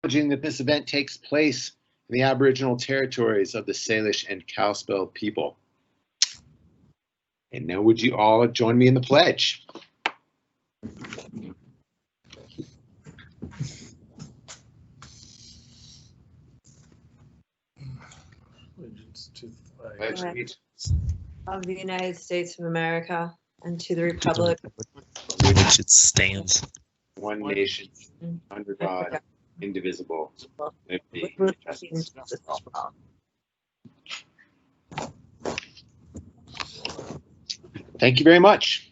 acknowledging that this event takes place in the Aboriginal territories of the Salish and Kalispel people. And now would you all join me in the pledge? Allegiance to the flag Pledge allegiance of the United States of America and to the republic which it stands. one nation, under God, indivisible, liberty and justice for all. Thank you very much.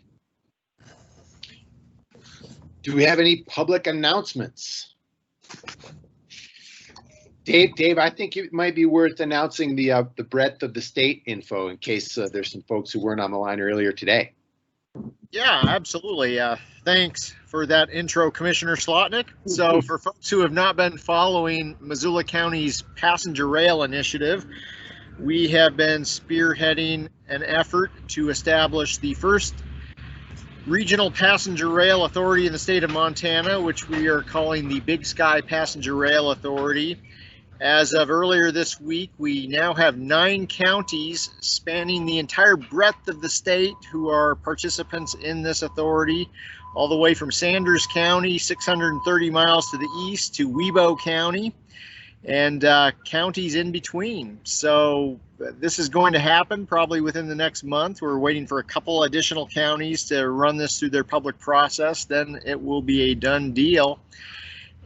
Do we have any public announcements? Dave, I think it might be worth announcing the breadth of the state info in case there's some folks who weren't on the line earlier today. Yeah, absolutely. Thanks for that intro, Commissioner Slotnick. So for folks who have not been following Missoula County's passenger rail initiative, we have been spearheading an effort to establish the first regional passenger rail authority in the state of Montana, which we are calling the Big Sky Passenger Rail Authority. As of earlier this week, we now have 9 counties spanning the entire breadth of the state who are participants in this authority, all the way from Sanders County, 630 miles to the east, to Webo County, and counties in between. So this is going to happen probably within the next month. We're waiting for a couple additional counties to run this through their public process. Then it will be a done deal.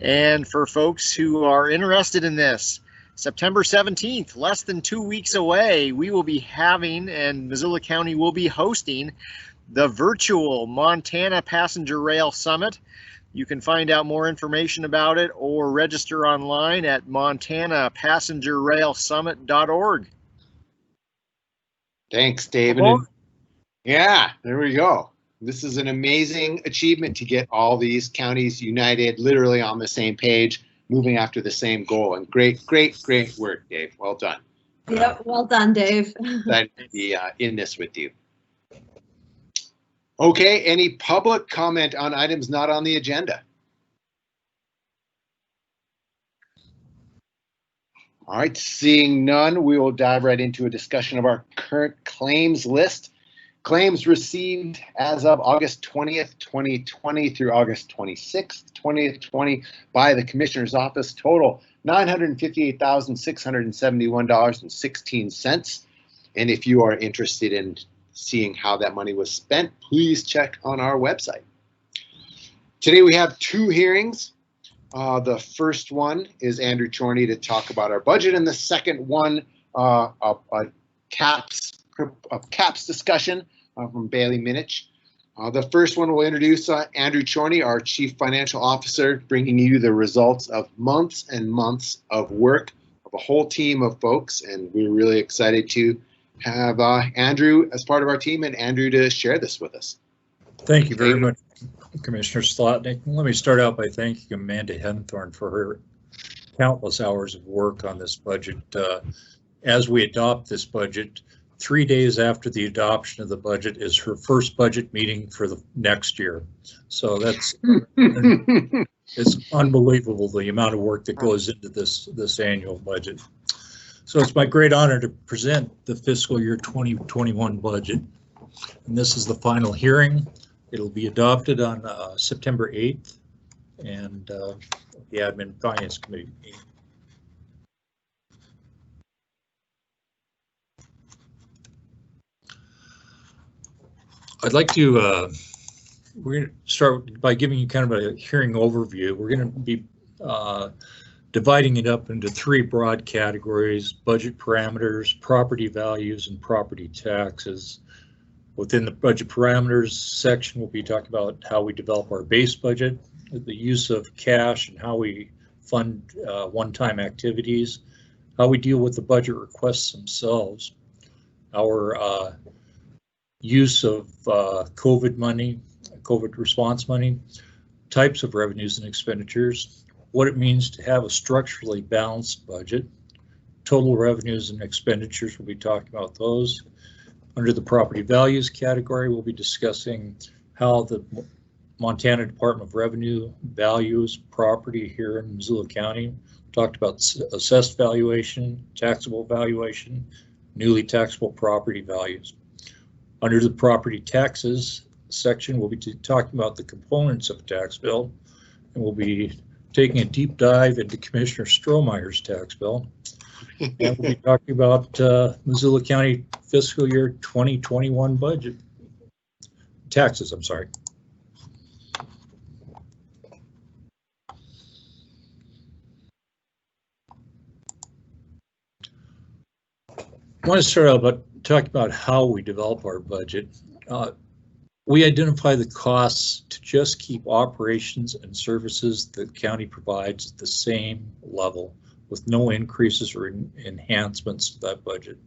And for folks who are interested in this, September 17th, less than 2 weeks away, we will be having, and Missoula County will be hosting, the virtual Montana Passenger Rail Summit. You can find out more information about it or register online at montanapassengerrailsummit.org. Thanks, David. Yeah, there we go. This is an amazing achievement to get all these counties united, literally on the same page, moving after the same goal. And great work, Dave. Well done. Yep, well done, Dave. Glad to be in this with you. Okay, any public comment on items not on the agenda? All right, seeing none, we will dive right into a discussion of our current claims list. Claims received as of August 20th, 2020 through August 26th, 2020 by the Commissioner's Office total $958,671.16. And if you are interested in seeing how that money was spent, please check on our website. Today we have 2 hearings. The first one is Andrew Chorney to talk about our budget, and the second one a caps discussion from Bailey Minich. The first one will introduce Andrew Chorney, our Chief Financial Officer, bringing you the results of months and months of work of a whole team of folks, and we're really excited to have Andrew as part of our team, and Andrew to share this with us. Thank you very much, Commissioner Slotnick. Let me start out by thanking Amanda Henthorn for her countless hours of work on this budget. As we adopt this budget, 3 days after the adoption of the budget is her first budget meeting for the next year. So that's it's unbelievable the amount of work that goes into this annual budget. So it's my great honor to present the fiscal year 2021 budget. And this is the final hearing. It'll be adopted on September 8th and the Admin Finance Committee meeting. I'd like to, we're going to start by giving you kind of a hearing overview. We're going to be dividing it up into 3 broad categories: budget parameters, property values, and property taxes. Within the budget parameters section, we'll be talking about how we develop our base budget, the use of cash and how we fund one-time activities, how we deal with the budget requests themselves, our use of COVID money, COVID response money, types of revenues and expenditures, what it means to have a structurally balanced budget, total revenues and expenditures, we'll be talking about those. Under the property values category, we'll be discussing how the Montana Department of Revenue values property here in Missoula County. Talked about assessed valuation, taxable valuation, newly taxable property values. Under the property taxes section, we'll be talking about the components of a tax bill, and we'll be taking a deep dive into Commissioner Strohmeyer's tax bill. And we'll be talking about Missoula County fiscal year 2021 budget. Taxes, I'm sorry. I want to start out by talking about how we develop our budget. We identify the costs to just keep operations and services the county provides at the same level with no increases or enhancements to that budget.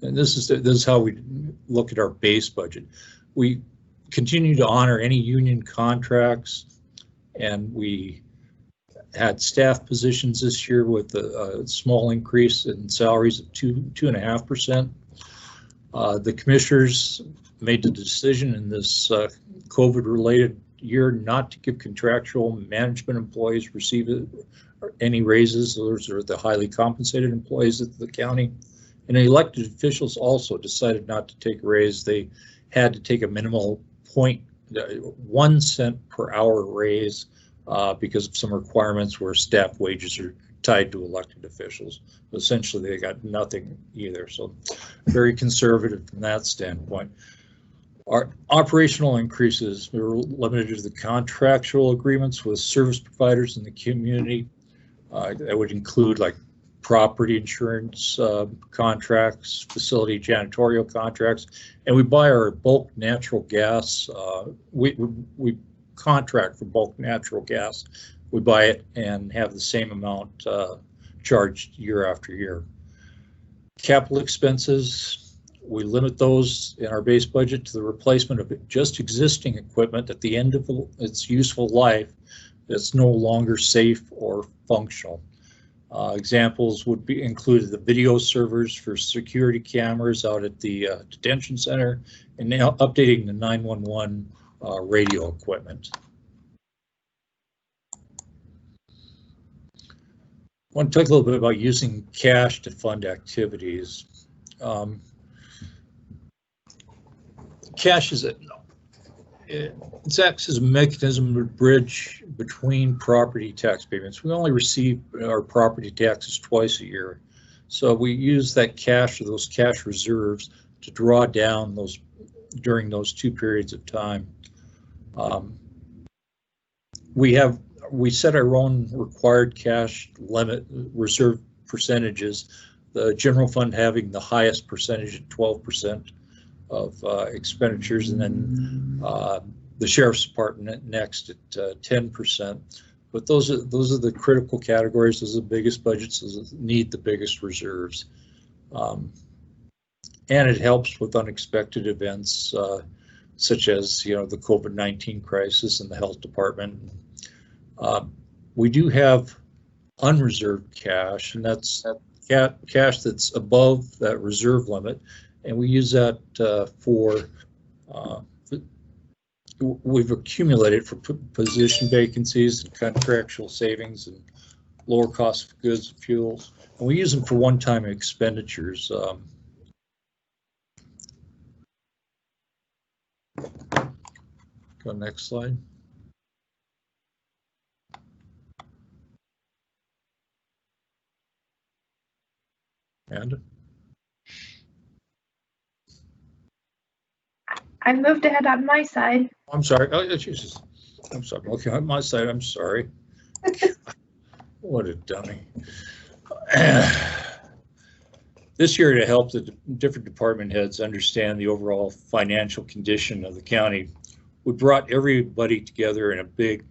And this is how we look at our base budget. We continue to honor any union contracts, and we had staff positions this year with a small increase in salaries of 2.5%. The commissioners made the decision in this COVID-related year not to give contractual management employees receive any raises. Those are the highly compensated employees at the county. And elected officials also decided not to take a raise. They had to take a minimal 0.1 cent per hour raise because of some requirements where staff wages are tied to elected officials. Essentially, they got nothing either. So very conservative from that standpoint. Our operational increases were limited to the contractual agreements with service providers in the community. That would include like property insurance contracts, facility janitorial contracts, and we buy our bulk natural gas. We contract for bulk natural gas. We buy it and have the same amount charged year after year. Capital expenses, we limit those in our base budget to the replacement of just existing equipment at the end of its useful life that's no longer safe or functional. Examples would be included the video servers for security cameras out at the detention center, and now updating the 911 radio equipment. I want to talk a little bit about using cash to fund activities. Cash it acts as a mechanism to bridge between property tax payments. We only receive our property taxes twice a year, so we use that cash or those cash reserves to draw down those during those 2 periods of time. We set our own required cash limit reserve percentages, the general fund having the highest percentage at 12% of expenditures, and then the sheriff's department next at 10%. But those are the critical categories. Those are the biggest budgets. Those need the biggest reserves, and it helps with unexpected events such as the COVID-19 crisis in the health department. We do have unreserved cash, and that's cash that's above that reserve limit, and we use that we've accumulated for position vacancies and contractual savings and lower cost of goods and fuels, and we use them for one-time expenditures. Go next slide. And I moved ahead on my side. I'm sorry. Oh, Jesus. I'm sorry. Okay, on my side, I'm sorry. What a dummy. This year, to help the different department heads understand the overall financial condition of the county, we brought everybody together in a big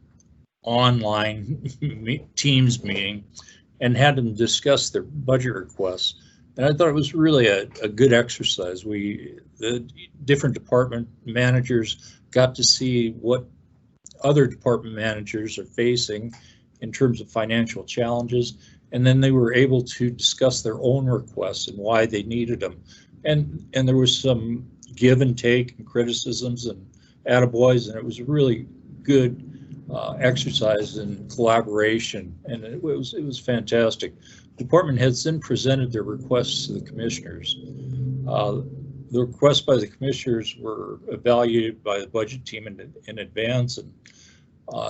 online Teams meeting and had them discuss their budget requests. And I thought it was really a good exercise. The different department managers got to see what other department managers are facing in terms of financial challenges, and then they were able to discuss their own requests and why they needed them. And there was some give and take and criticisms and attaboys, and it was really good exercise in collaboration, and it was fantastic. Department heads then presented their requests to the commissioners. The requests by the commissioners were evaluated by the budget team in advance, and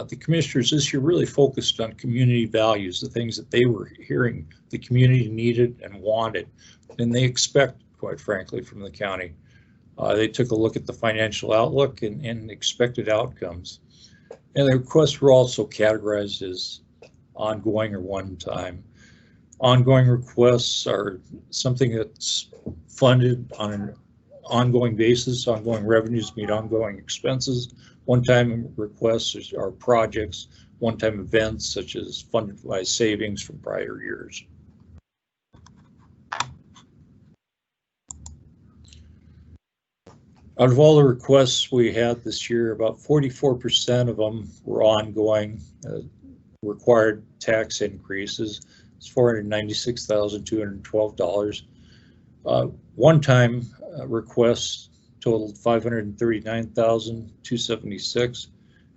the commissioners this year really focused on community values, the things that they were hearing the community needed and wanted, and they expect, quite frankly, from the county. They took a look at the financial outlook and expected outcomes. And the requests were also categorized as ongoing or one-time. Ongoing requests are something that's funded on an ongoing basis. Ongoing revenues meet ongoing expenses. One-time requests are projects, one-time events such as funded by savings from prior years. Out of all the requests we had this year, about 44% of them were ongoing, required tax increases. It's $496,212. One-time requests totaled $539,276,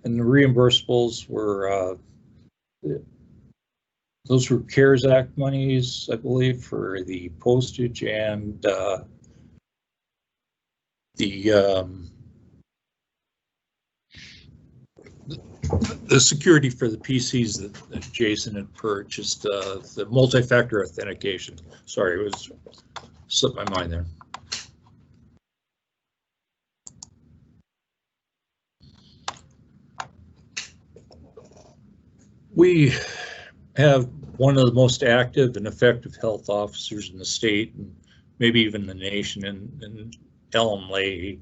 and the reimbursables were those were CARES Act monies, I believe, for the postage and the security for the PCs that Jason had purchased, the multi-factor authentication. Sorry, it was slipped my mind there. We have one of the most active and effective health officers in the state, and maybe even the nation, in Ellen Leahy.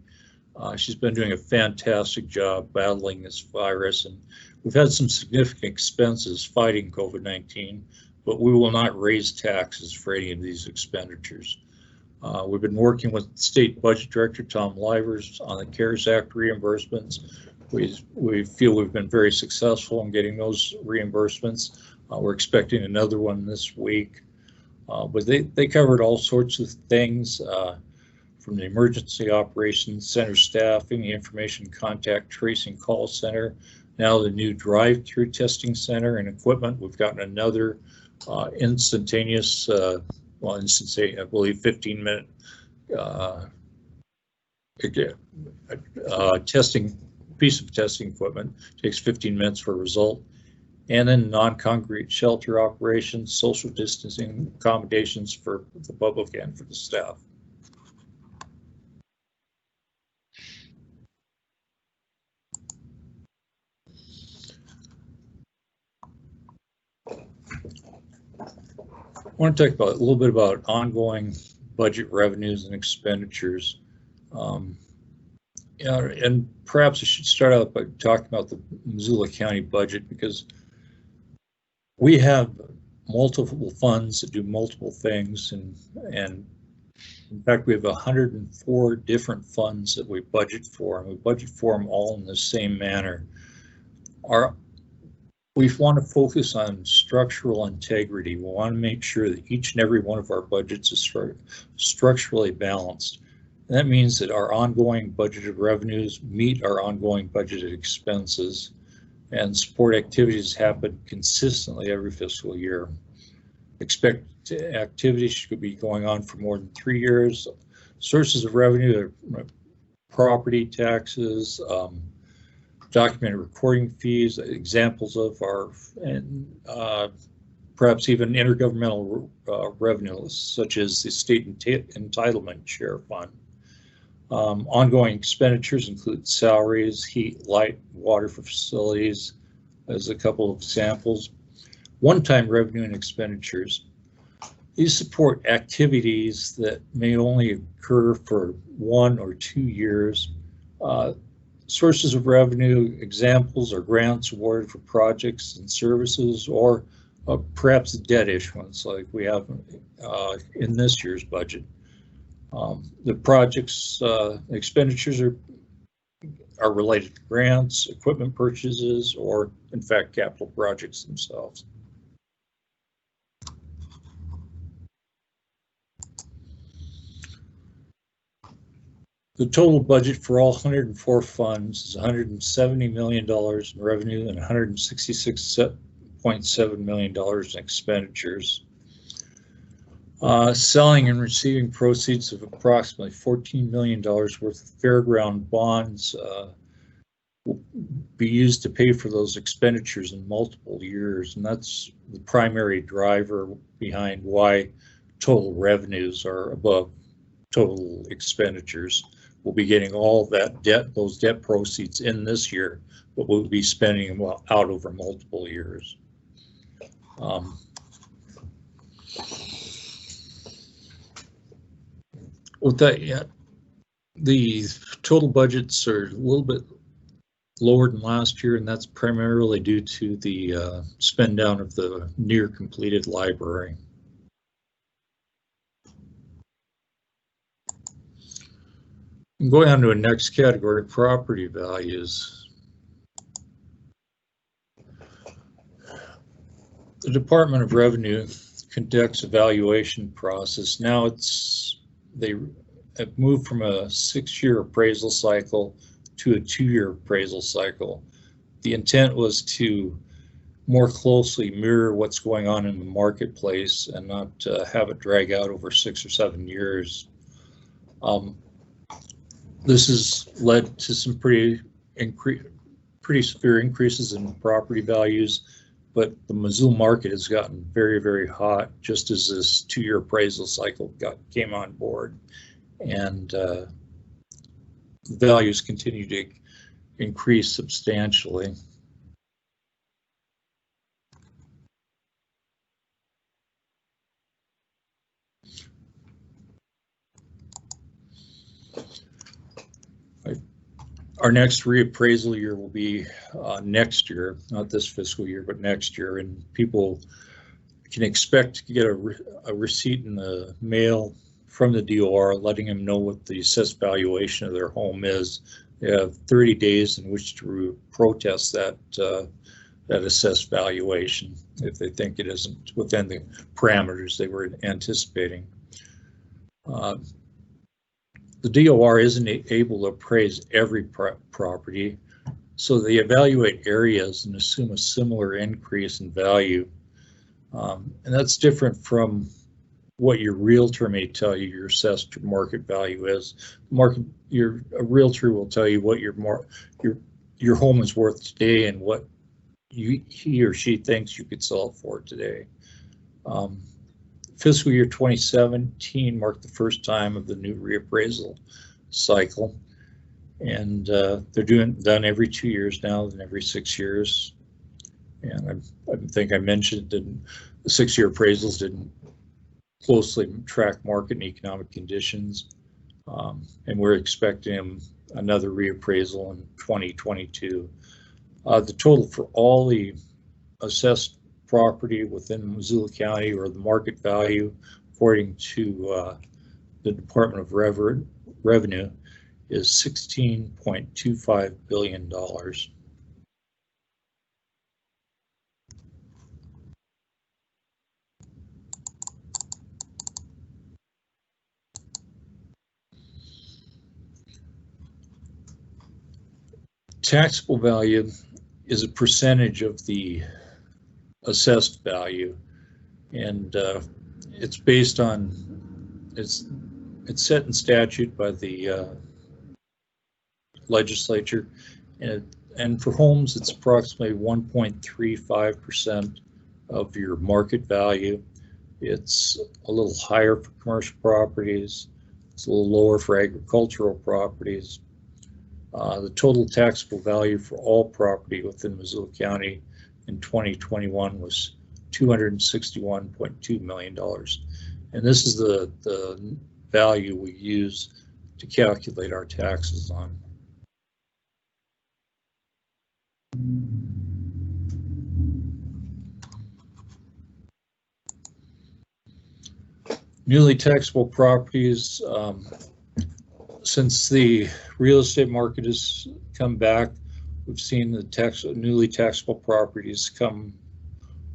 She's been doing a fantastic job battling this virus, and we've had some significant expenses fighting COVID-19, but we will not raise taxes for any of these expenditures. We've been working with State Budget Director Tom Livers on the CARES Act reimbursements. We feel we've been very successful in getting those reimbursements. We're expecting another one this week, but they covered all sorts of things, from the Emergency Operations Center staffing, the Information Contact Tracing Call Center, now the new drive-through testing center and equipment. We've gotten another instantaneous, I believe 15-minute piece of testing equipment. Takes 15 minutes for a result. And then non-concrete shelter operations, social distancing accommodations for the public and for the staff. I want to talk a little bit about ongoing budget revenues and expenditures. And perhaps I should start out by talking about the Missoula County budget, because we have multiple funds that do multiple things, and in fact we have 104 different funds that we budget for, and we budget for them all in the same manner. We want to focus on structural integrity. We want to make sure that each and every one of our budgets is structurally balanced. And that means that our ongoing budgeted revenues meet our ongoing budgeted expenses, and support activities happen consistently every fiscal year. Expect activities should be going on for more than 3 years. Sources of revenue are property taxes, documented recording fees, examples of our, and perhaps even intergovernmental revenues, such as the state entitlement share fund. Ongoing expenditures include salaries, heat, light, water for facilities, as a couple of examples. One-time revenue and expenditures. These support activities that may only occur for 1 or 2 years. Sources of revenue examples are grants awarded for projects and services, or perhaps debt issuance like we have in this year's budget. The projects expenditures are related to grants, equipment purchases, or in fact capital projects themselves. The total budget for all 104 funds is $170 million in revenue and $166.7 million in expenditures. Selling and receiving proceeds of approximately $14 million worth of fairground bonds will be used to pay for those expenditures in multiple years, and that's the primary driver behind why total revenues are above total expenditures. We'll be getting all that debt, those debt proceeds in this year, but we'll be spending them out over multiple years. With that, yeah, the total budgets are a little bit lower than last year, and that's primarily due to the spend down of the near completed library. Going on to a next category, property values. The Department of Revenue conducts a valuation process. Now they have moved from a 6-year appraisal cycle to a 2-year appraisal cycle. The intent was to more closely mirror what's going on in the marketplace and not have it drag out over 6 or 7 years. This has led to some pretty severe increases in property values, but the Missoula market has gotten very, very hot just as this 2-year appraisal cycle came on board, and values continue to increase substantially. Our next reappraisal year will be next year, not this fiscal year, but next year, and people can expect to get a receipt in the mail from the DOR letting them know what the assessed valuation of their home is. They have 30 days in which to protest that assessed valuation if they think it isn't within the parameters they were anticipating. The DOR isn't able to appraise every property, so they evaluate areas and assume a similar increase in value. And that's different from what your realtor may tell you your assessed market value is. A realtor will tell you what your home is worth today and what he or she thinks you could sell it for today. Fiscal year 2017 marked the first time of the new reappraisal cycle, and they're done every 2 years now than every 6 years. And I think I mentioned that the 6-year appraisals didn't closely track market and economic conditions, and we're expecting another reappraisal in 2022. The total for all the assessed property within Missoula County, or the market value, according to the Department of Revenue, is $16.25 billion. Taxable value is a percentage of the assessed value, and it's based on it's set in statute by the legislature, and for homes it's approximately 1.35% of your market value. It's a little higher for commercial properties, it's a little lower for agricultural properties. The total taxable value for all property within Missoula County in 2021 was $261.2 million. And this is the value we use to calculate our taxes on. Newly taxable properties, since the real estate market has come back, we've seen the newly taxable properties come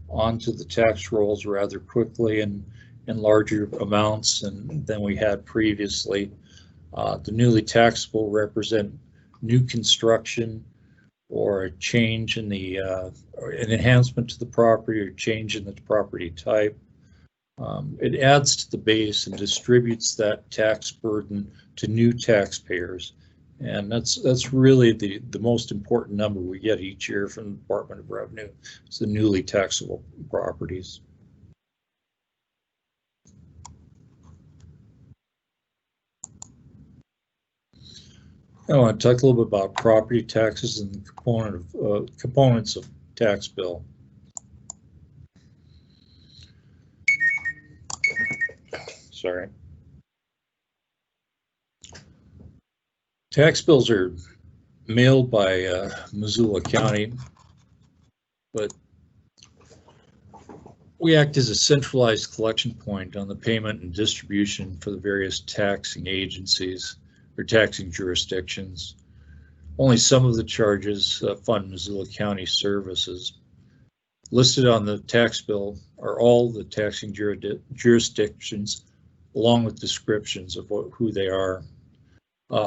onto the tax rolls rather quickly and in larger amounts than we had previously. The newly taxable represent new construction or a change in the, or an enhancement to the property or change in the property type. It adds to the base and distributes that tax burden to new taxpayers. And that's really the most important number we get each year from the Department of Revenue. It's the newly taxable properties. I want to talk a little bit about property taxes and the components of tax bill. Sorry. Tax bills are mailed by Missoula County, but we act as a centralized collection point on the payment and distribution for the various taxing agencies or taxing jurisdictions. Only some of the charges fund Missoula County services. Listed on the tax bill are all the taxing jurisdictions, along with descriptions of who they are.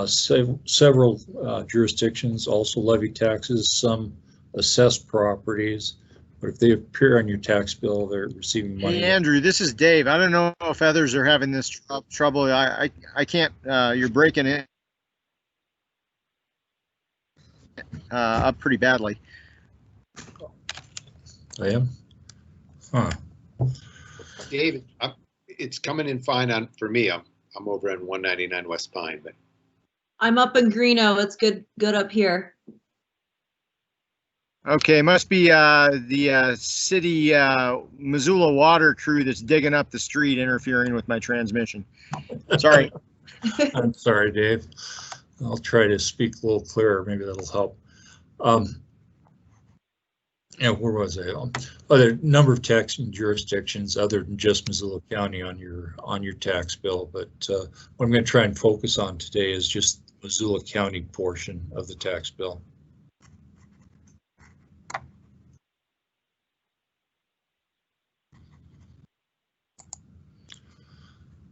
Several jurisdictions also levy taxes, some assess properties, but if they appear on your tax bill, they're receiving money. Hey, Andrew, this is Dave. I don't know if others are having this trouble. I can't, you're breaking it up pretty badly. I am? Huh. Dave, it's coming in fine for me. I'm over on 199 West Pine, but I'm up in Greeno. It's good up here. Okay, must be the city Missoula water crew that's digging up the street interfering with my transmission. Sorry. I'm sorry, Dave. I'll try to speak a little clearer. Maybe that'll help. Yeah, where was I? Other number of taxing jurisdictions other than just Missoula County on your tax bill, but what I'm going to try and focus on today is just the Missoula County portion of the tax bill.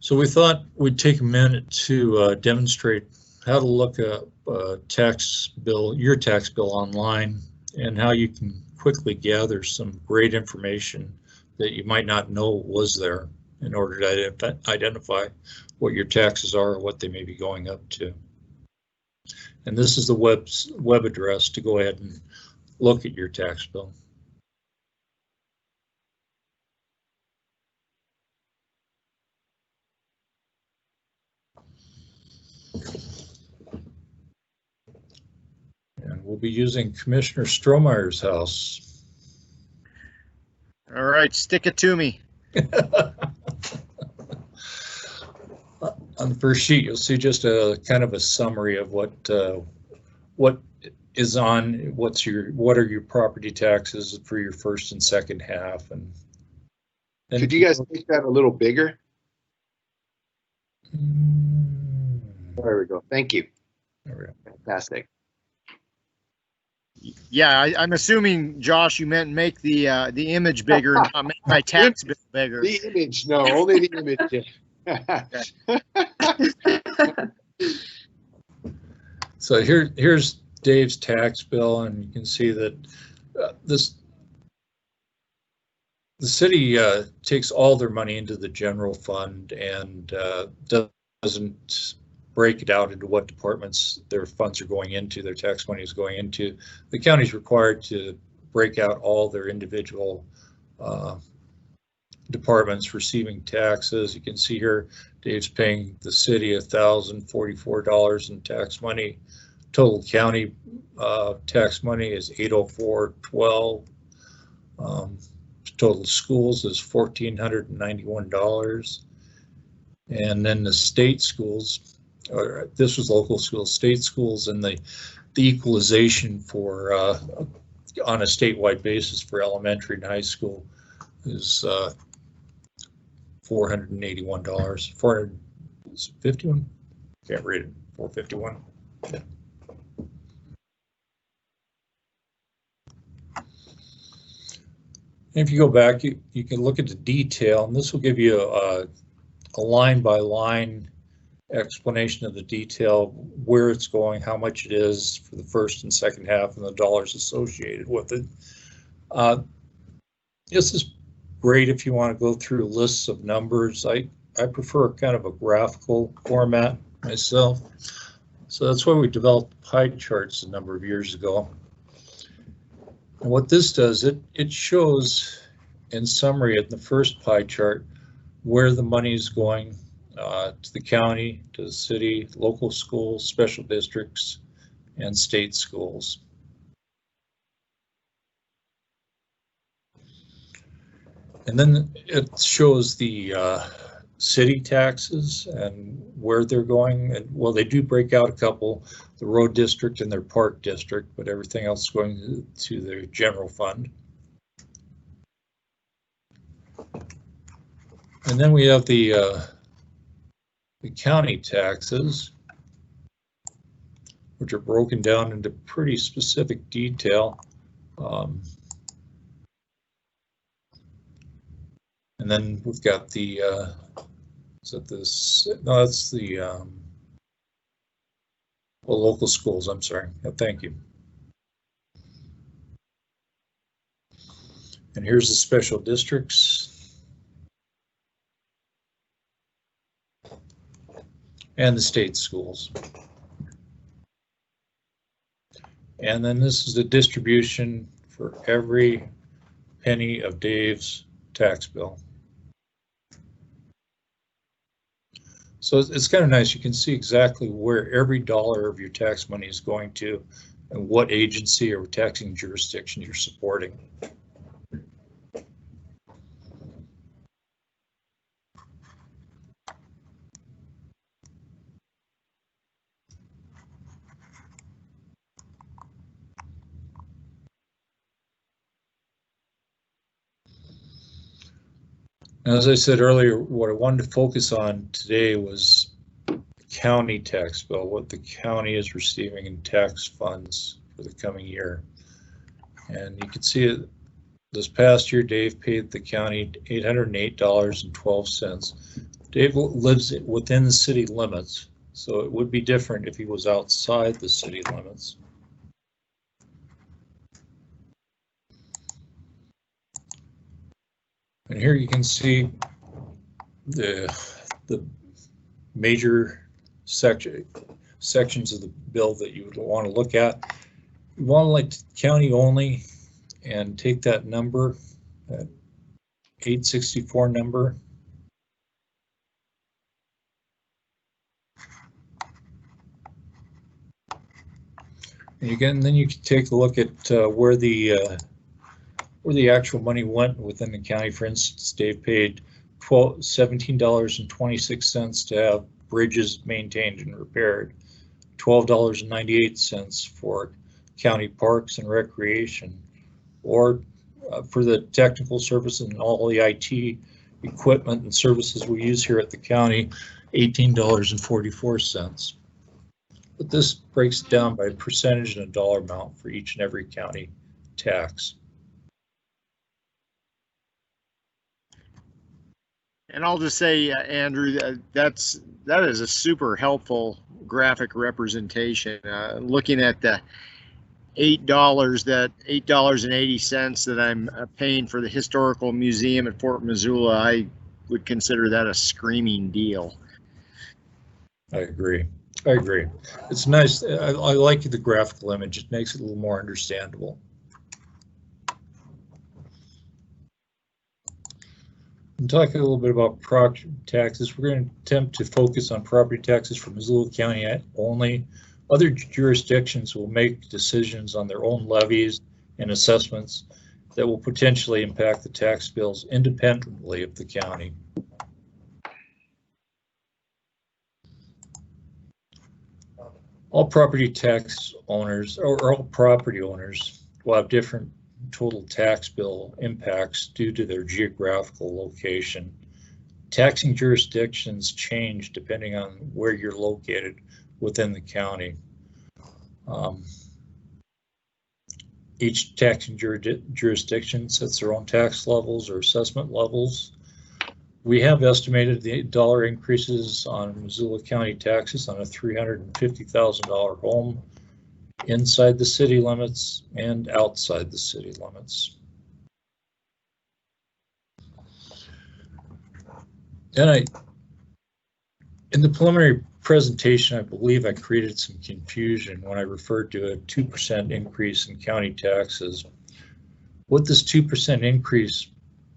So we thought we'd take a minute to demonstrate how to look up your tax bill online, and how you can quickly gather some great information that you might not know was there in order to identify what your taxes are or what they may be going up to. And this is the web address to go ahead and look at your tax bill. And we'll be using Commissioner Strohmeyer's house. All right, stick it to me. On the first sheet, you'll see just a kind of a summary of what is on, what are your property taxes for your first and second half, and could you guys make that a little bigger? There we go. Thank you. There we go. Fantastic. Yeah, I'm assuming, Josh, you meant make the image bigger, not make my tax bill bigger. The image, no, only the image. So here's Dave's tax bill, and you can see that the city takes all their money into the general fund and doesn't break it out into what departments their funds are going into, their tax money is going into. The county is required to break out all their individual departments receiving taxes. You can see here, Dave's paying the city $1,044 in tax money. Total county tax money is $804.12. Total schools is $1,491. And then the state schools, or this was local schools, state schools, and the equalization for on a statewide basis for elementary and high school is $481. 451? Can't read it. 451. Yeah. If you go back, you can look at the detail, and this will give you a line by line explanation of the detail, where it's going, how much it is for the first and second half, and the dollars associated with it. This is great if you want to go through lists of numbers. I prefer kind of a graphical format myself. So that's why we developed pie charts a number of years ago. And what this does, it shows in summary in the first pie chart where the money is going to the county, to the city, local schools, special districts, and state schools. And then it shows the city taxes and where they're going. And well, they do break out a couple, the road district and their park district, but everything else is going to their general fund. And then we have the county taxes, which are broken down into pretty specific detail. And then we've got the, is that this? No, that's the, well, local schools, I'm sorry. Yeah, thank you. And here's the special districts. And the state schools. And then this is the distribution for every penny of Dave's tax bill. So it's kind of nice. You can see exactly where every dollar of your tax money is going to and what agency or taxing jurisdiction you're supporting. As I said earlier, what I wanted to focus on today was the county tax bill, what the county is receiving in tax funds for the coming year. And you can see it this past year, Dave paid the county $808.12. Dave lives within the city limits, so it would be different if he was outside the city limits. And here you can see the major sections of the bill that you would want to look at. You want to like county only and take that number, that 864 number. And then you can take a look at where the actual money went within the county. For instance, Dave paid $17.26 to have bridges maintained and repaired, $12.98 for county parks and recreation, or for the technical services and all the IT equipment and services we use here at the county, $18.44. But this breaks it down by percentage and a dollar amount for each and every county tax. And I'll just say, Andrew, that is a super helpful graphic representation. Looking at the $8.80 that I'm paying for the historical museum at Fort Missoula, I would consider that a screaming deal. I agree. It's nice. I like the graphical image. It makes it a little more understandable. And talking a little bit about property taxes, we're going to attempt to focus on property taxes for Missoula County only. Other jurisdictions will make decisions on their own levies and assessments that will potentially impact the tax bills independently of the county. All property tax owners, or all property owners, will have different total tax bill impacts due to their geographical location. Taxing jurisdictions change depending on where you're located within the county. Each taxing jurisdiction sets their own tax levels or assessment levels. We have estimated the dollar increases on Missoula County taxes on a $350,000 home inside the city limits and outside the city limits. And in the preliminary presentation, I believe I created some confusion when I referred to a 2% increase in county taxes. What this 2% increase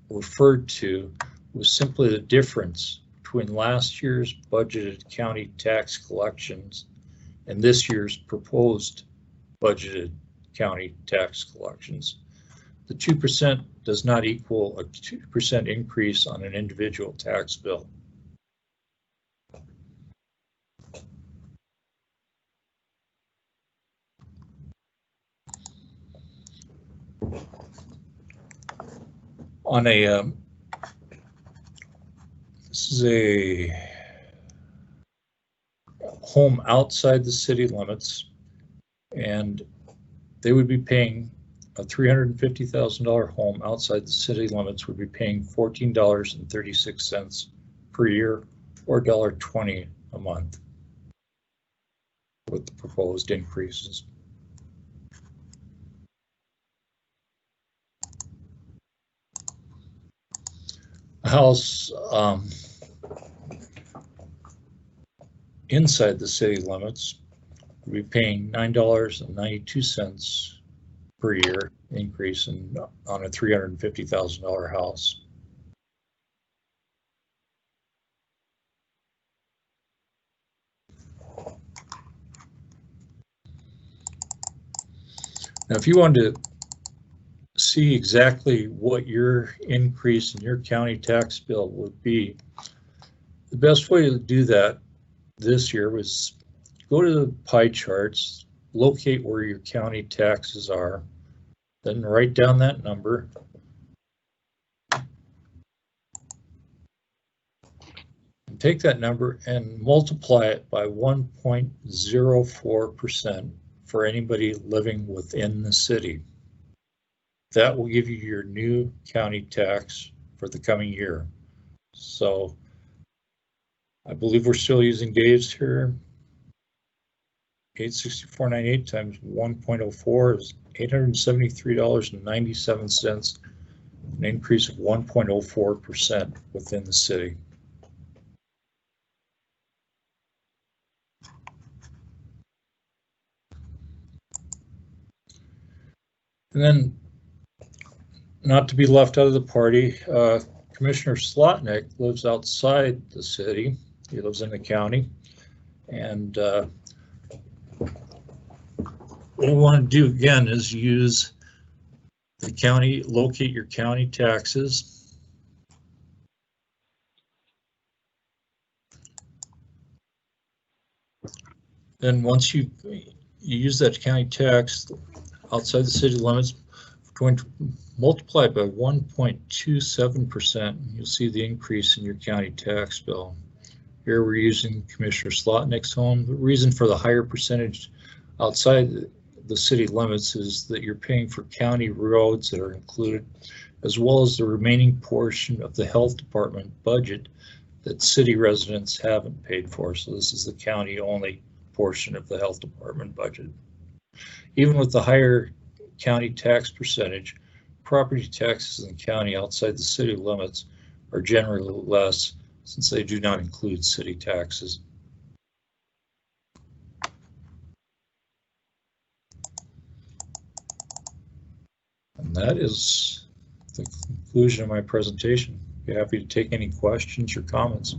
referred to was simply the difference between last year's budgeted county tax collections and this year's proposed budgeted county tax collections. The 2% does not equal a 2% increase on an individual tax bill. On a this is a home outside the city limits, and they would be paying a $350,000 home outside the city limits would be paying $14.36 per year, or $1.20 a month with the proposed increases. A house inside the city limits would be paying $9.92 per year increase on a $350,000 house. Now, if you wanted to see exactly what your increase in your county tax bill would be, the best way to do that this year was go to the pie charts, locate where your county taxes are, then write down that number. And take that number and multiply it by 1.04% for anybody living within the city. That will give you your new county tax for the coming year. So I believe we're still using Dave's here. 864.98 times 1.04 is $873.97, an increase of 1.04% within the city. And then, not to be left out of the party, Commissioner Slotnick lives outside the city. He lives in the county, and what we want to do again is use the county, locate your county taxes. Then once you use that county tax outside the city limits, we're going to multiply by 1.27%. You'll see the increase in your county tax bill. Here we're using Commissioner Slotnick's home. The reason for the higher percentage outside the city limits is that you're paying for county roads that are included, as well as the remaining portion of the health department budget that city residents haven't paid for. So this is the county only portion of the health department budget. Even with the higher county tax percentage, property taxes in the county outside the city limits are generally less, since they do not include city taxes. And that is the conclusion of my presentation. I'd be happy to take any questions or comments.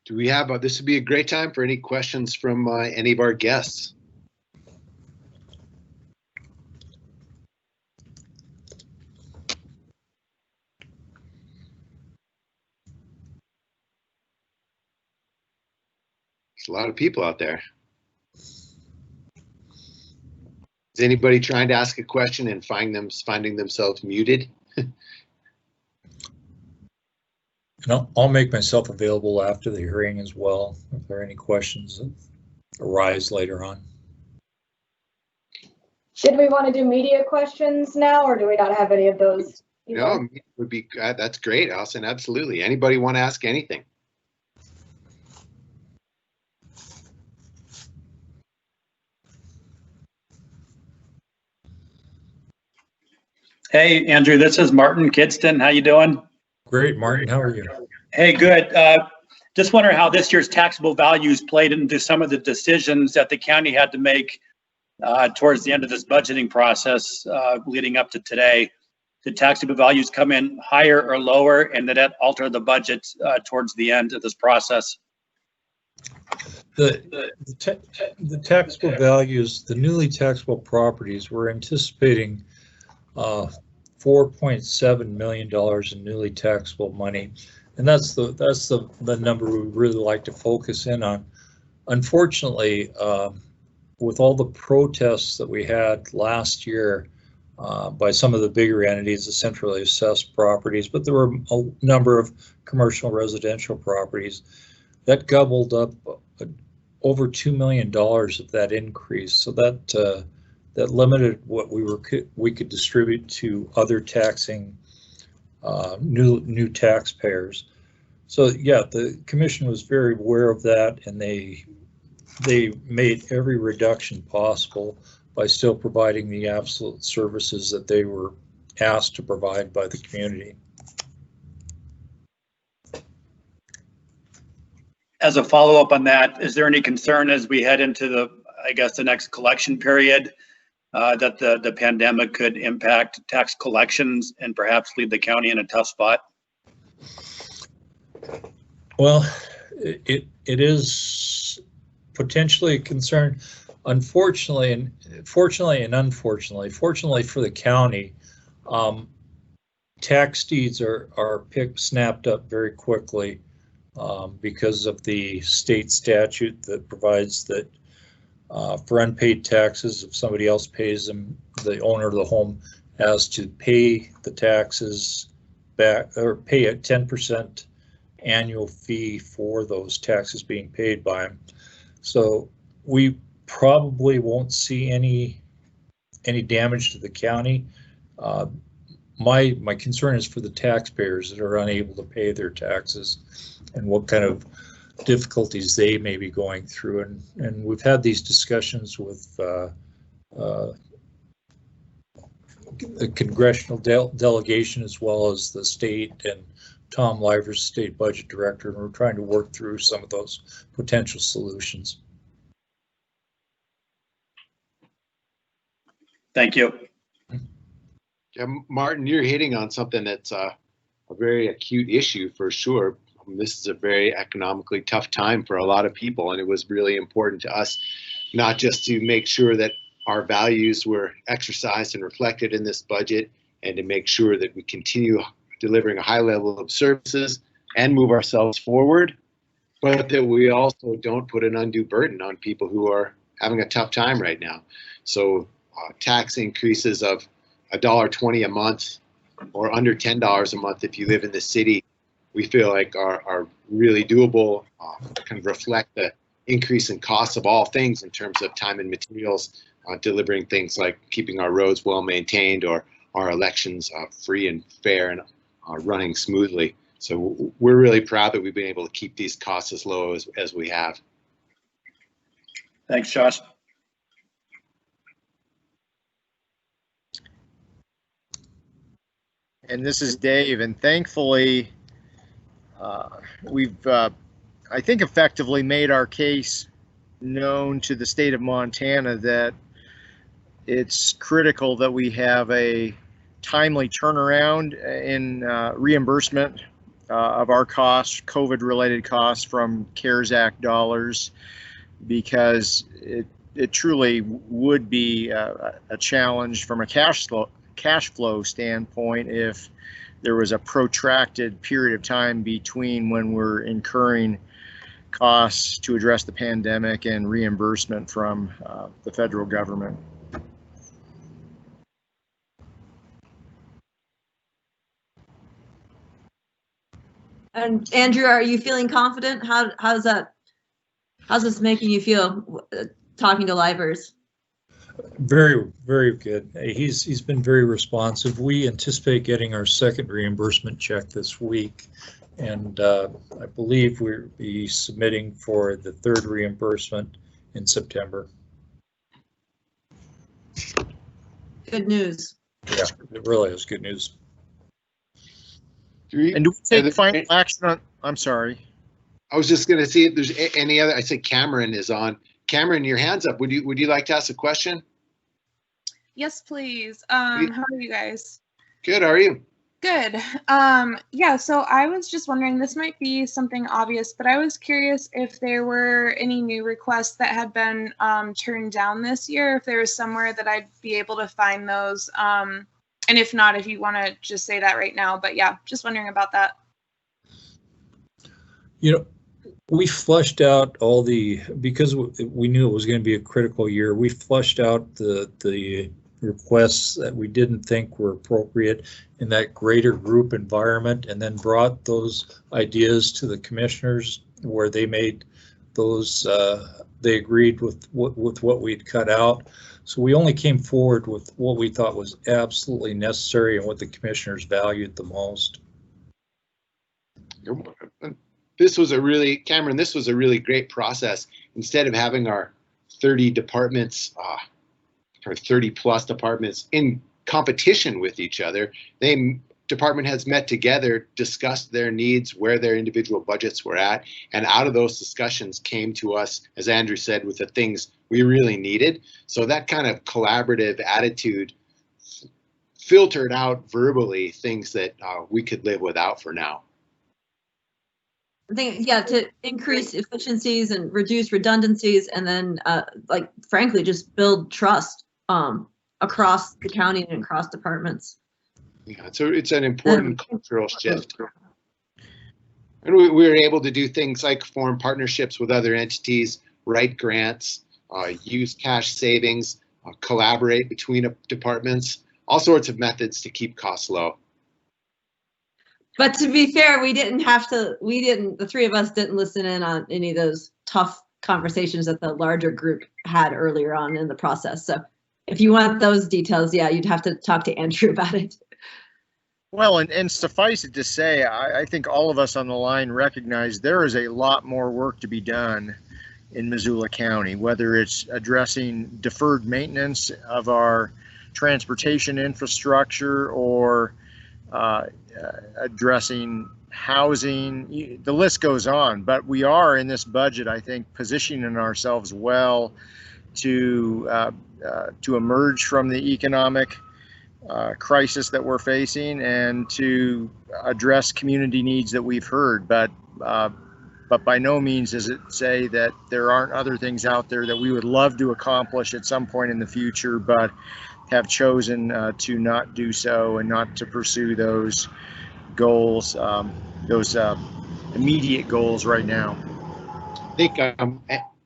Do we have, this would be a great time for any questions from any of our guests. There's a lot of people out there. Is anybody trying to ask a question and finding themselves muted? And I'll make myself available after the hearing as well, if there are any questions that arise later on. Did we want to do media questions now, or do we not have any of those No, it would be, that's great, Allison, absolutely. Anybody want to ask anything? Hey, Andrew, this is Martin Kidston. How you doing? Great, Martin. How are you? Hey, good. Just wondering how this year's taxable values played into some of the decisions that the county had to make towards the end of this budgeting process leading up to today. Did taxable values come in higher or lower, and did that alter the budget towards the end of this process? The taxable values, the newly taxable properties, we're anticipating $4.7 million in newly taxable money, and that's the number we really like to focus in on. Unfortunately, with all the protests that we had last year by some of the bigger entities, the centrally assessed properties, but there were a number of commercial residential properties that gobbled up over $2 million of that increase. So that limited what we could distribute to other taxing new taxpayers. So yeah, the commission was very aware of that, and they made every reduction possible by still providing the absolute services that they were asked to provide by the community. As a follow-up on that, is there any concern as we head into the next collection period that the pandemic could impact tax collections and perhaps leave the county in a tough spot? Well, it is potentially a concern. Unfortunately, and fortunately and unfortunately, fortunately for the county, tax deeds are snapped up very quickly because of the state statute that provides that for unpaid taxes, if somebody else pays them, the owner of the home has to pay the taxes back, or pay a 10% annual fee for those taxes being paid by him. So we probably won't see any damage to the county. My concern is for the taxpayers that are unable to pay their taxes and what kind of difficulties they may be going through. And we've had these discussions with the congressional delegation as well as the state, and Tom Livers, state budget director, and we're trying to work through some of those potential solutions. Thank you. Yeah, Martin, you're hitting on something that's a very acute issue for sure. This is a very economically tough time for a lot of people, and it was really important to us not just to make sure that our values were exercised and reflected in this budget, and to make sure that we continue delivering a high level of services and move ourselves forward, but that we also don't put an undue burden on people who are having a tough time right now. So tax increases of $1.20 a month or under $10 a month if you live in the city, we feel like are really doable, can reflect the increase in costs of all things in terms of time and materials, delivering things like keeping our roads well maintained or our elections free and fair and running smoothly. So we're really proud that we've been able to keep these costs as low as we have. Thanks, Josh. And this is Dave, and thankfully we've, I think, effectively made our case known to the state of Montana that it's critical that we have a timely turnaround in reimbursement of our costs, COVID-related costs from CARES Act dollars, because it truly would be a challenge from a cash flow standpoint if there was a protracted period of time between when we're incurring costs to address the pandemic and reimbursement from the federal government. And Andrew, are you feeling confident? How's this making you feel talking to Livers? Very, very good. He's been very responsive. We anticipate getting our second reimbursement check this week, and I believe we'll be submitting for the third reimbursement in September. Good news. Yeah, it really is good news. And do we take final action on, I'm sorry. I was just going to see if there's any other. I think Cameron is on. Cameron, your hand's up. Would you like to ask a question? Yes, please. How are you guys? Good. How are you? Good. Yeah, so I was just wondering, this might be something obvious, but I was curious if there were any new requests that had been turned down this year, if there was somewhere that I'd be able to find those. And if not, if you want to just say that right now. But yeah, just wondering about that. You know, we flushed out all the, because we knew it was going to be a critical year, we flushed out the requests that we didn't think were appropriate in that greater group environment, and then brought those ideas to the commissioners where they made those, they agreed with what we'd cut out. So we only came forward with what we thought was absolutely necessary and what the commissioners valued the most. This was a really, Cameron, this was a really great process. Instead of having our 30 departments, or 30 plus departments in competition with each other, department heads met together, discussed their needs, where their individual budgets were at, and out of those discussions came to us, as Andrew said, with the things we really needed. So that kind of collaborative attitude filtered out verbally things that we could live without for now. I think, yeah, to increase efficiencies and reduce redundancies, and then, like, frankly, just build trust across the county and across departments. Yeah, so it's an important cultural shift. And we were able to do things like form partnerships with other entities, write grants, use cash savings, collaborate between departments, all sorts of methods to keep costs low. But to be fair, the three of us didn't listen in on any of those tough conversations that the larger group had earlier on in the process. So if you want those details, yeah, you'd have to talk to Andrew about it. Well, and suffice it to say, I think all of us on the line recognize there is a lot more work to be done in Missoula County, whether it's addressing deferred maintenance of our transportation infrastructure or addressing housing. The list goes on, but we are in this budget, I think, positioning ourselves well to emerge from the economic crisis that we're facing and to address community needs that we've heard. But by no means does it say that there aren't other things out there that we would love to accomplish at some point in the future, but have chosen to not do so and not to pursue those goals, those immediate goals right now. I think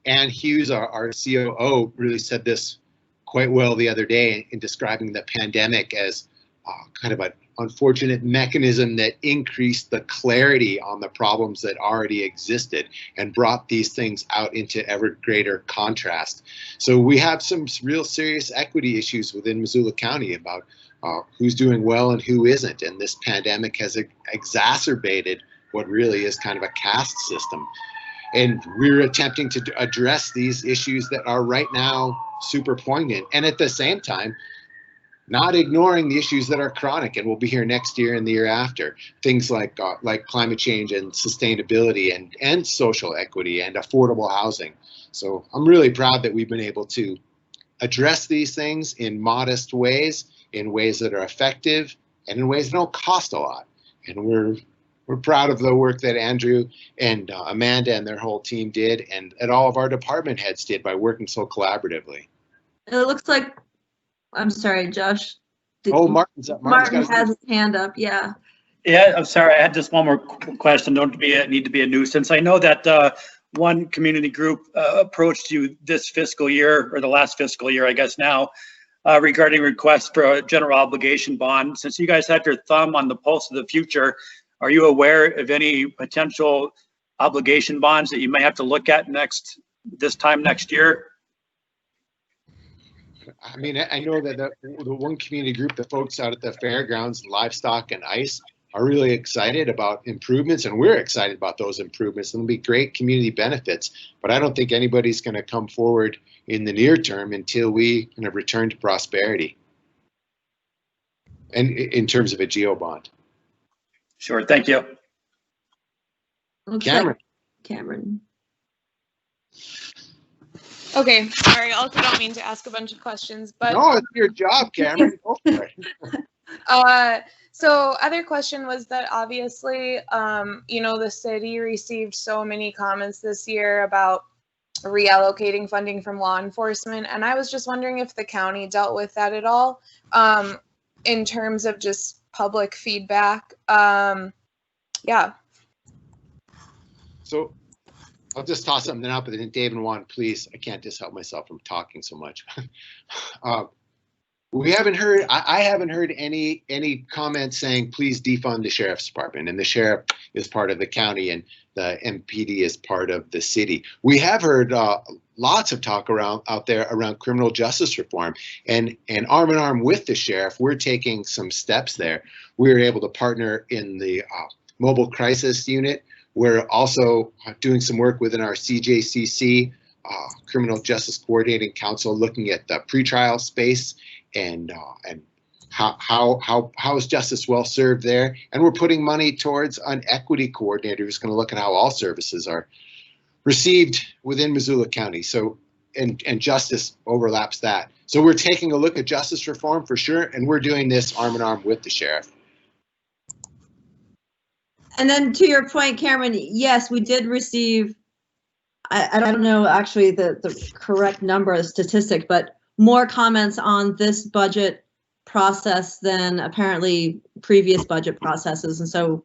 Ann Hughes, our COO, really said this quite well the other day in describing the pandemic as kind of an unfortunate mechanism that increased the clarity on the problems that already existed and brought these things out into ever greater contrast. So we have some real serious equity issues within Missoula County about who's doing well and who isn't. And this pandemic has exacerbated what really is kind of a caste system. And we're attempting to address these issues that are right now super poignant, and at the same time, not ignoring the issues that are chronic and will be here next year and the year after. Things like climate change and sustainability and social equity and affordable housing. So I'm really proud that we've been able to address these things in modest ways, in ways that are effective, and in ways that don't cost a lot. And we're proud of the work that Andrew and Amanda and their whole team did, and all of our department heads did by working so collaboratively. It looks like, I'm sorry, Josh. Martin's up. Martin has his hand up, yeah. Yeah, I'm sorry, I had just one more question. Don't need to be a nuisance. I know that one community group approached you this fiscal year, or the last fiscal year, I guess now, regarding requests for a general obligation bond. Since you guys had your thumb on the pulse of the future, are you aware of any potential obligation bonds that you may have to look at this time next year? I mean, I know that the one community group, the folks out at the fairgrounds, livestock and ice, are really excited about improvements, and we're excited about those improvements. It'll be great community benefits, but I don't think anybody's going to come forward in the near term until we kind of return to prosperity. And in terms of a geo bond. Sure, thank you. Looks Cameron. like Cameron. Okay, sorry. I also don't mean to ask a bunch of questions, but No, it's your job, Cameron. Go for it. so other question was that obviously, the city received so many comments this year about reallocating funding from law enforcement, and I was just wondering if the county dealt with that at all, in terms of just public feedback. Yeah. So I'll just toss something out, but then Dave and Juan, please, I can't just help myself from talking so much. We haven't heard, I haven't heard any comments saying, please defund the sheriff's department, and the sheriff is part of the county and the MPD is part of the city. We have heard lots of talk out there around criminal justice reform, and arm in arm with the sheriff, we're taking some steps there. We were able to partner in the mobile crisis unit. We're also doing some work within our CJCC, Criminal Justice Coordinating Council, looking at the pretrial space and how is justice well served there. And we're putting money towards an equity coordinator who's going to look at how all services are received within Missoula County. So, and justice overlaps that. So we're taking a look at justice reform for sure, and we're doing this arm in arm with the sheriff. And then to your point, Cameron, yes, we did receive, I don't know actually the correct number of statistic, but more comments on this budget process than apparently previous budget processes. And so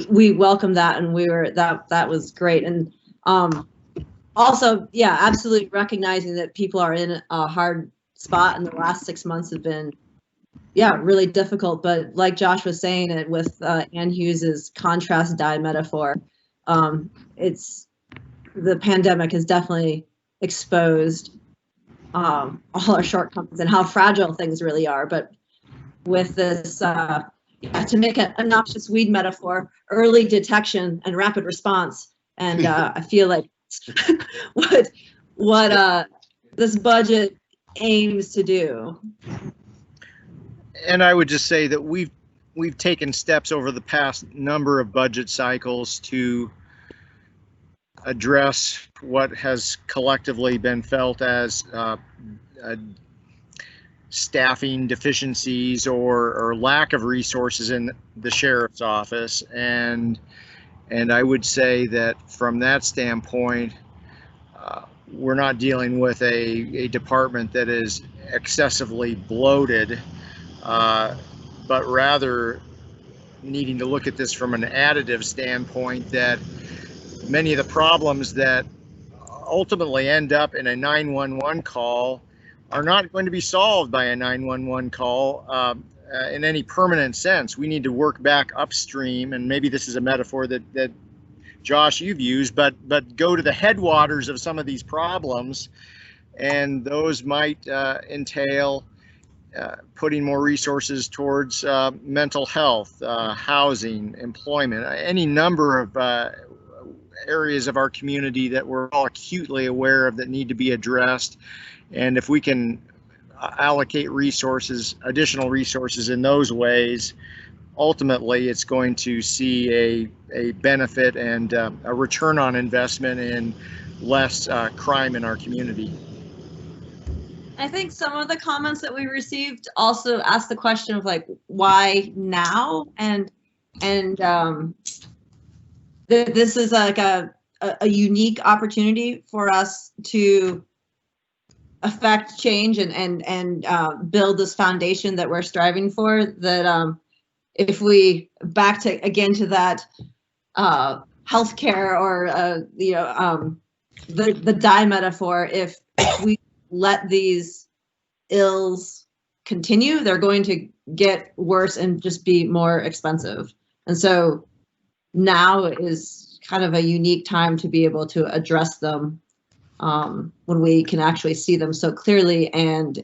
we welcome that, and that was great. And also, yeah, absolutely recognizing that people are in a hard spot, and the last 6 months have been, yeah, really difficult. But like Josh was saying, it with Ann Hughes's contrast dye metaphor, it's the pandemic has definitely exposed all our shortcomings and how fragile things really are. But with this, to make a noxious weed metaphor, early detection and rapid response, and I feel like what this budget aims to do. And I would just say that we've taken steps over the past number of budget cycles to address what has collectively been felt as staffing deficiencies or lack of resources in the sheriff's office. And I would say that from that standpoint, we're not dealing with a department that is excessively bloated, but rather needing to look at this from an additive standpoint, that many of the problems that ultimately end up in a 911 call are not going to be solved by a 911 call in any permanent sense. We need to work back upstream, and maybe this is a metaphor that Josh, you've used, but go to the headwaters of some of these problems, and those might entail putting more resources towards mental health, housing, employment, any number of areas of our community that we're all acutely aware of that need to be addressed. And if we can allocate resources, additional resources in those ways, ultimately it's going to see a benefit and a return on investment in less crime in our community. I think some of the comments that we received also asked the question of like, why now? And this is like a unique opportunity for us to affect change and build this foundation that we're striving for. That if we back to again to that healthcare or the dye metaphor, if we let these ills continue, they're going to get worse and just be more expensive. And so now is kind of a unique time to be able to address them when we can actually see them so clearly and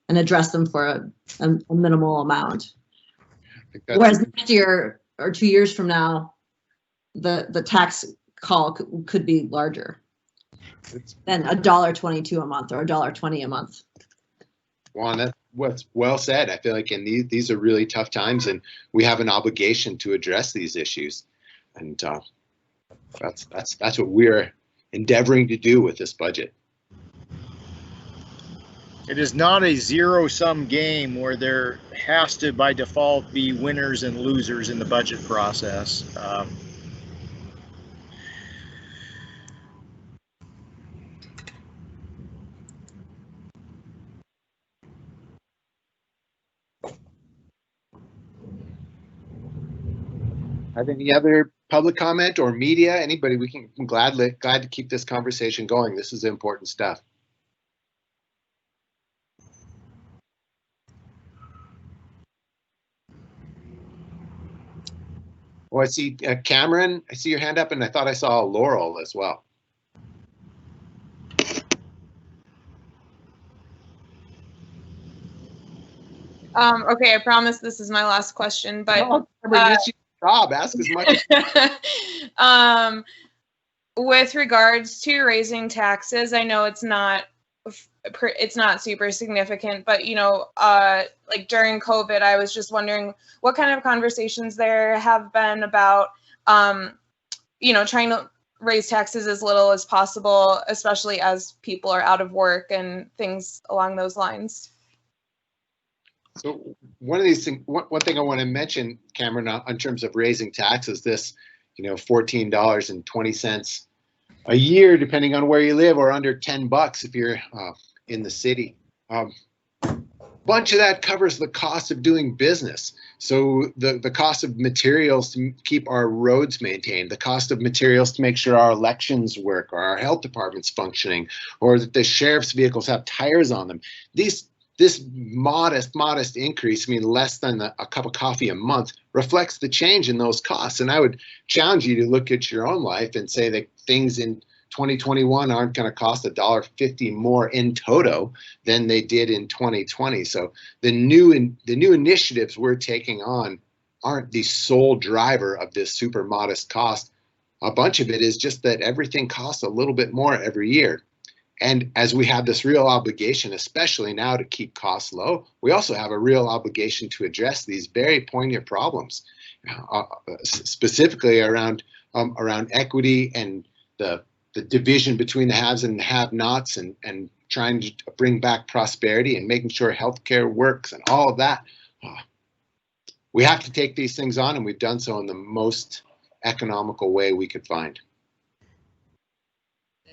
and address them for a minimal amount. Whereas next year or 2 years from now, the tax call could be larger than $1.22 a month or $1.20 a month. Juan, that's what's well said. I feel like these are really tough times, and we have an obligation to address these issues, and that's what we're endeavoring to do with this budget. It is not a zero-sum game where there has to, by default, be winners and losers in the budget process. Have any other public comment or media? Anybody? I'm glad to keep this conversation going. This is important stuff. Oh, I see Cameron. I see your hand up, and I thought I saw Laurel as well. Okay, I promise this is my last question, but Job, ask as much. With regards to raising taxes, I know it's not super significant, but like during COVID, I was just wondering what kind of conversations there have been about trying to raise taxes as little as possible, especially as people are out of work and things along those lines. So one of these things, one thing I want to mention, Cameron, in terms of raising taxes, this, $14.20 a year, depending on where you live, or under $10 if you're in the city. Bunch of that covers the cost of doing business. So the cost of materials to keep our roads maintained, the cost of materials to make sure our elections work, or our health department's functioning, or that the sheriff's vehicles have tires on them. This modest increase, less than a cup of coffee a month, reflects the change in those costs. And I would challenge you to look at your own life and say that things in 2021 aren't going to cost $1.50 more in toto than they did in 2020. So the new initiatives we're taking on aren't the sole driver of this super modest cost. A bunch of it is just that everything costs a little bit more every year. And as we have this real obligation, especially now, to keep costs low, we also have a real obligation to address these very poignant problems, specifically around equity and the division between the haves and the have-nots, and trying to bring back prosperity and making sure healthcare works and all of that. We have to take these things on, and we've done so in the most economical way we could find.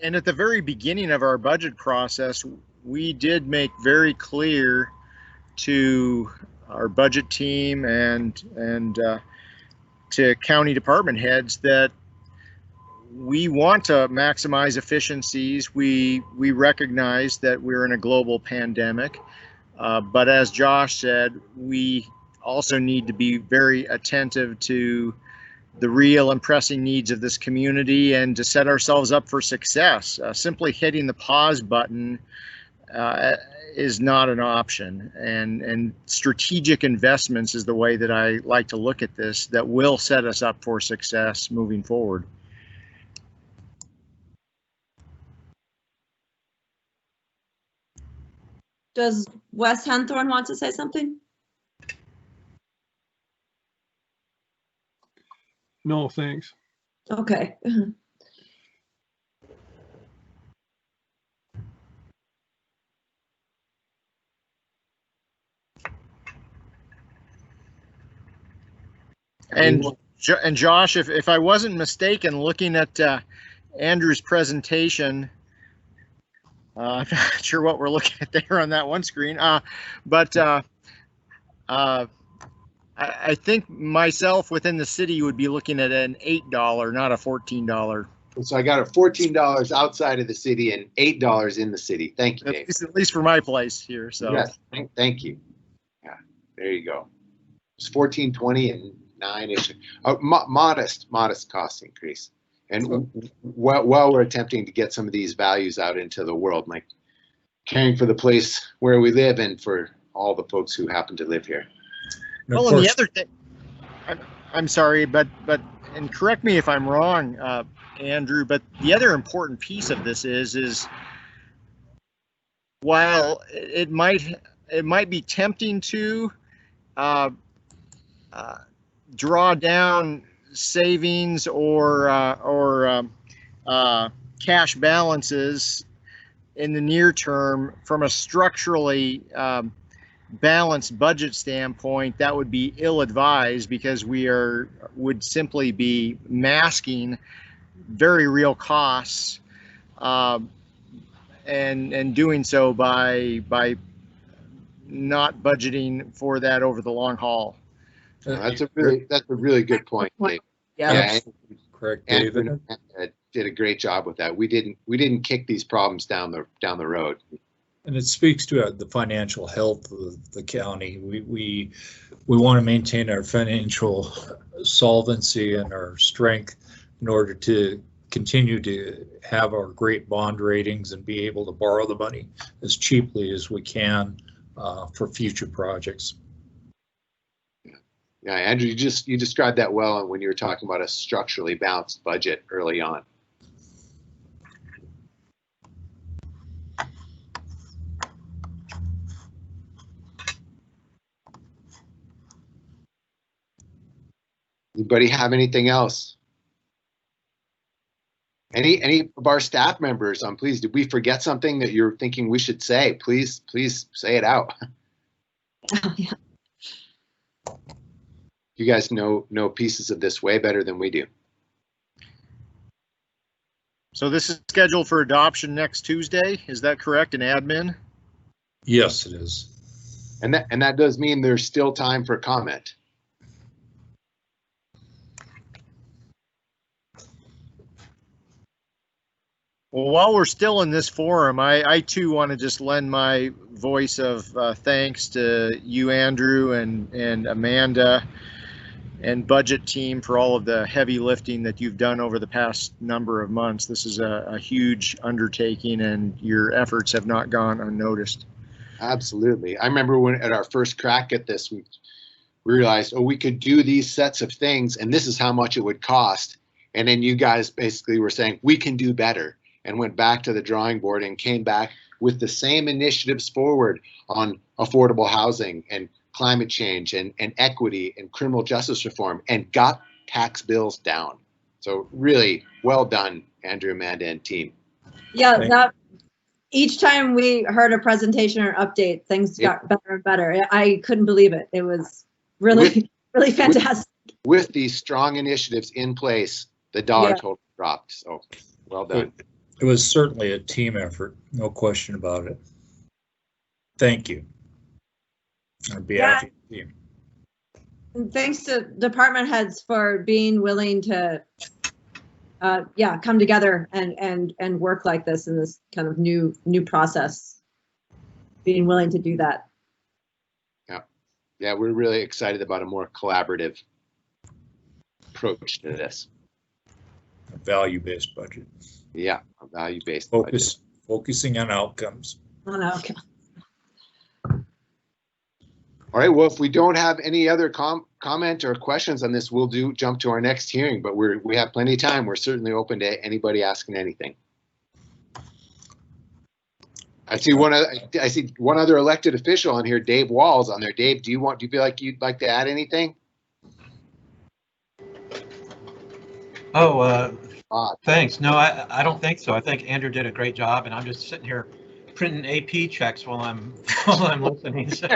And at the very beginning of our budget process, we did make very clear to our budget team and to county department heads that we want to maximize efficiencies. We recognize that we're in a global pandemic, but as Josh said, we also need to be very attentive to the real and pressing needs of this community, and to set ourselves up for success. Simply hitting the pause button is not an option, and strategic investments is the way that I like to look at this, that will set us up for success moving forward. Does Wes Henthorne want to say something? No, thanks. Okay. And Josh, if I wasn't mistaken, looking at Andrew's presentation, I'm not sure what we're looking at there on that one screen, but I think myself within the city would be looking at an $8, not a $14. So I got a $14 outside of the city and $8 in the city. Thank you, Dave. At least for my place here. So yes, thank you. Yeah, there you go. It's $14.20 and $9-ish. Modest cost increase. And while we're attempting to get some of these values out into the world, like caring for the place where we live and for all the folks who happen to live here. Well, and the other thing, I'm sorry, but and correct me if I'm wrong, Andrew, but the other important piece of this is while it might be tempting to draw down savings or cash balances in the near term from a structurally balanced budget standpoint, that would be ill-advised, because we would simply be masking very real costs, and doing so by not budgeting for that over the long haul. That's a really good point, Dave. Yeah. Correct, David. Did a great job with that. We didn't kick these problems down the road. And it speaks to the financial health of the county. We want to maintain our financial solvency and our strength in order to continue to have our great bond ratings and be able to borrow the money as cheaply as we can for future projects. Yeah, Andrew, you described that well when you were talking about a structurally balanced budget early on. Anybody have anything else? Any of our staff members, please, did we forget something that you're thinking we should say? Please say it out. Oh, yeah. You guys know pieces of this way better than we do. So this is scheduled for adoption next Tuesday, is that correct, in admin? Yes, it is. And that does mean there's still time for comment. Well, while we're still in this forum, I too want to just lend my voice of thanks to you, Andrew, and Amanda, and budget team for all of the heavy lifting that you've done over the past number of months. This is a huge undertaking, and your efforts have not gone unnoticed. Absolutely. I remember when at our first crack at this, we realized, we could do these sets of things, and this is how much it would cost. And then you guys basically were saying, we can do better, and went back to the drawing board and came back with the same initiatives forward on affordable housing and climate change and equity and criminal justice reform, and got tax bills down. So really well done, Andrew, Amanda, and team. Yeah, each time we heard a presentation or update, things got better and better. I couldn't believe it. It was really fantastic. With these strong initiatives in place, the dollar total dropped. So well done. It was certainly a team effort, no question about it. Thank you. On behalf of the team. And thanks to department heads for being willing to come together and work like this in this kind of new process. Being willing to do that. Yeah, we're really excited about a more collaborative approach to this. A value-based budget. Yeah, a value-based budget. Focusing on outcomes. On outcomes. All right, well, if we don't have any other comment or questions on this, we'll jump to our next hearing, but we have plenty of time. We're certainly open to anybody asking anything. I see one other elected official on here, Dave Walls on there. Dave, do you feel like you'd like to add anything? Thanks. No, I don't think so. I think Andrew did a great job, and I'm just sitting here printing AP checks while I'm listening. So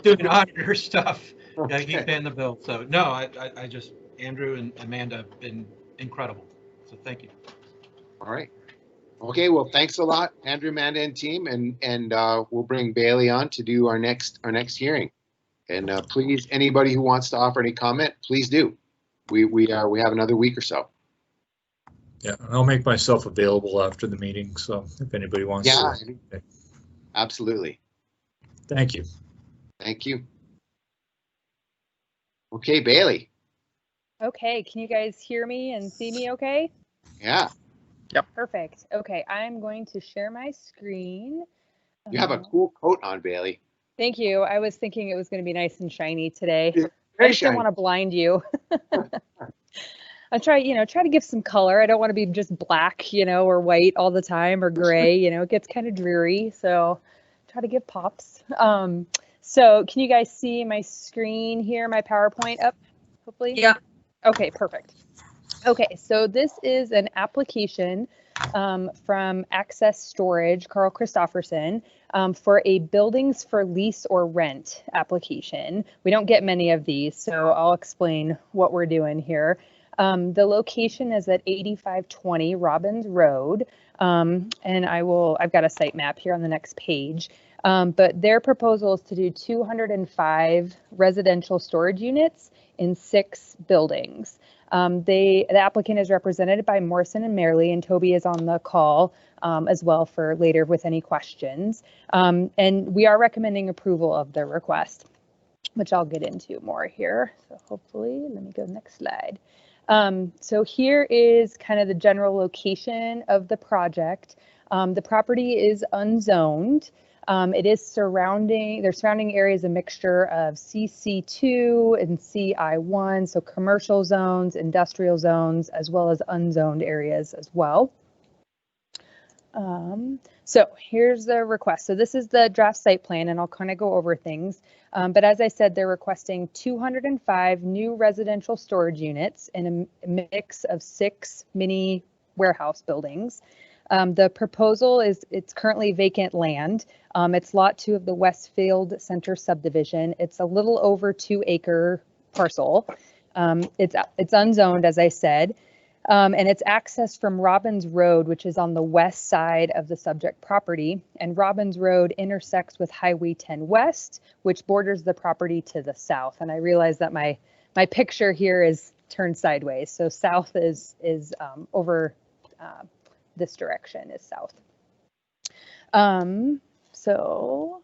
doing auditor stuff. Gotta keep paying the bill. So no, I just Andrew and Amanda have been incredible. So thank you. All right. Okay. Well, thanks a lot, Andrew, Amanda, and team, and we'll bring Bailey on to do our next hearing. And please, anybody who wants to offer any comment, please do. We have another week or so. Yeah, I'll make myself available after the meeting, so if anybody wants to. Absolutely. Thank you. Thank you. Okay, Bailey. Okay, can you guys hear me and see me okay? Yeah, Perfect. Okay, I'm going to share my screen. you have a cool coat on, Bailey. Thank you. I was thinking it was going to be nice and shiny today. Yeah, I very just didn't shiny. want to blind you. I try to give some color. I don't want to be just black, or white all the time or gray, it gets kind of dreary. So try to give pops. So can you guys see my screen here, my PowerPoint up, hopefully? Yeah. Okay, perfect. Okay, so this is an application from Access Storage, Carl Christofferson, for a buildings for lease or rent application. We don't get many of these, so I'll explain what we're doing here. The location is at 8520 Robbins Road, and I've got a site map here on the next page. But their proposal is to do 205 residential storage units in 6 buildings. The applicant is represented by Morrison and Merrily, and Toby is on the call as well for later with any questions. And we are recommending approval of the request, which I'll get into more here. So hopefully, let me go next slide. So here is kind of the general location of the project. The property is unzoned. It is their surrounding area is a mixture of CC2 and CI1, so commercial zones, industrial zones, as well as unzoned areas as well. So here's the request. So this is the draft site plan, and I'll kind of go over things. But as I said, they're requesting 205 new residential storage units in a mix of 6 mini warehouse buildings. The proposal is it's currently vacant land. It's lot 2 of the Westfield Center subdivision. It's a little over 2-acre parcel. It's unzoned, as I said, and it's accessed from Robbins Road, which is on the west side of the subject property. And Robbins Road intersects with Highway 10 West, which borders the property to the south. And I realize that my picture here is turned sideways, so south is over. This direction is south. So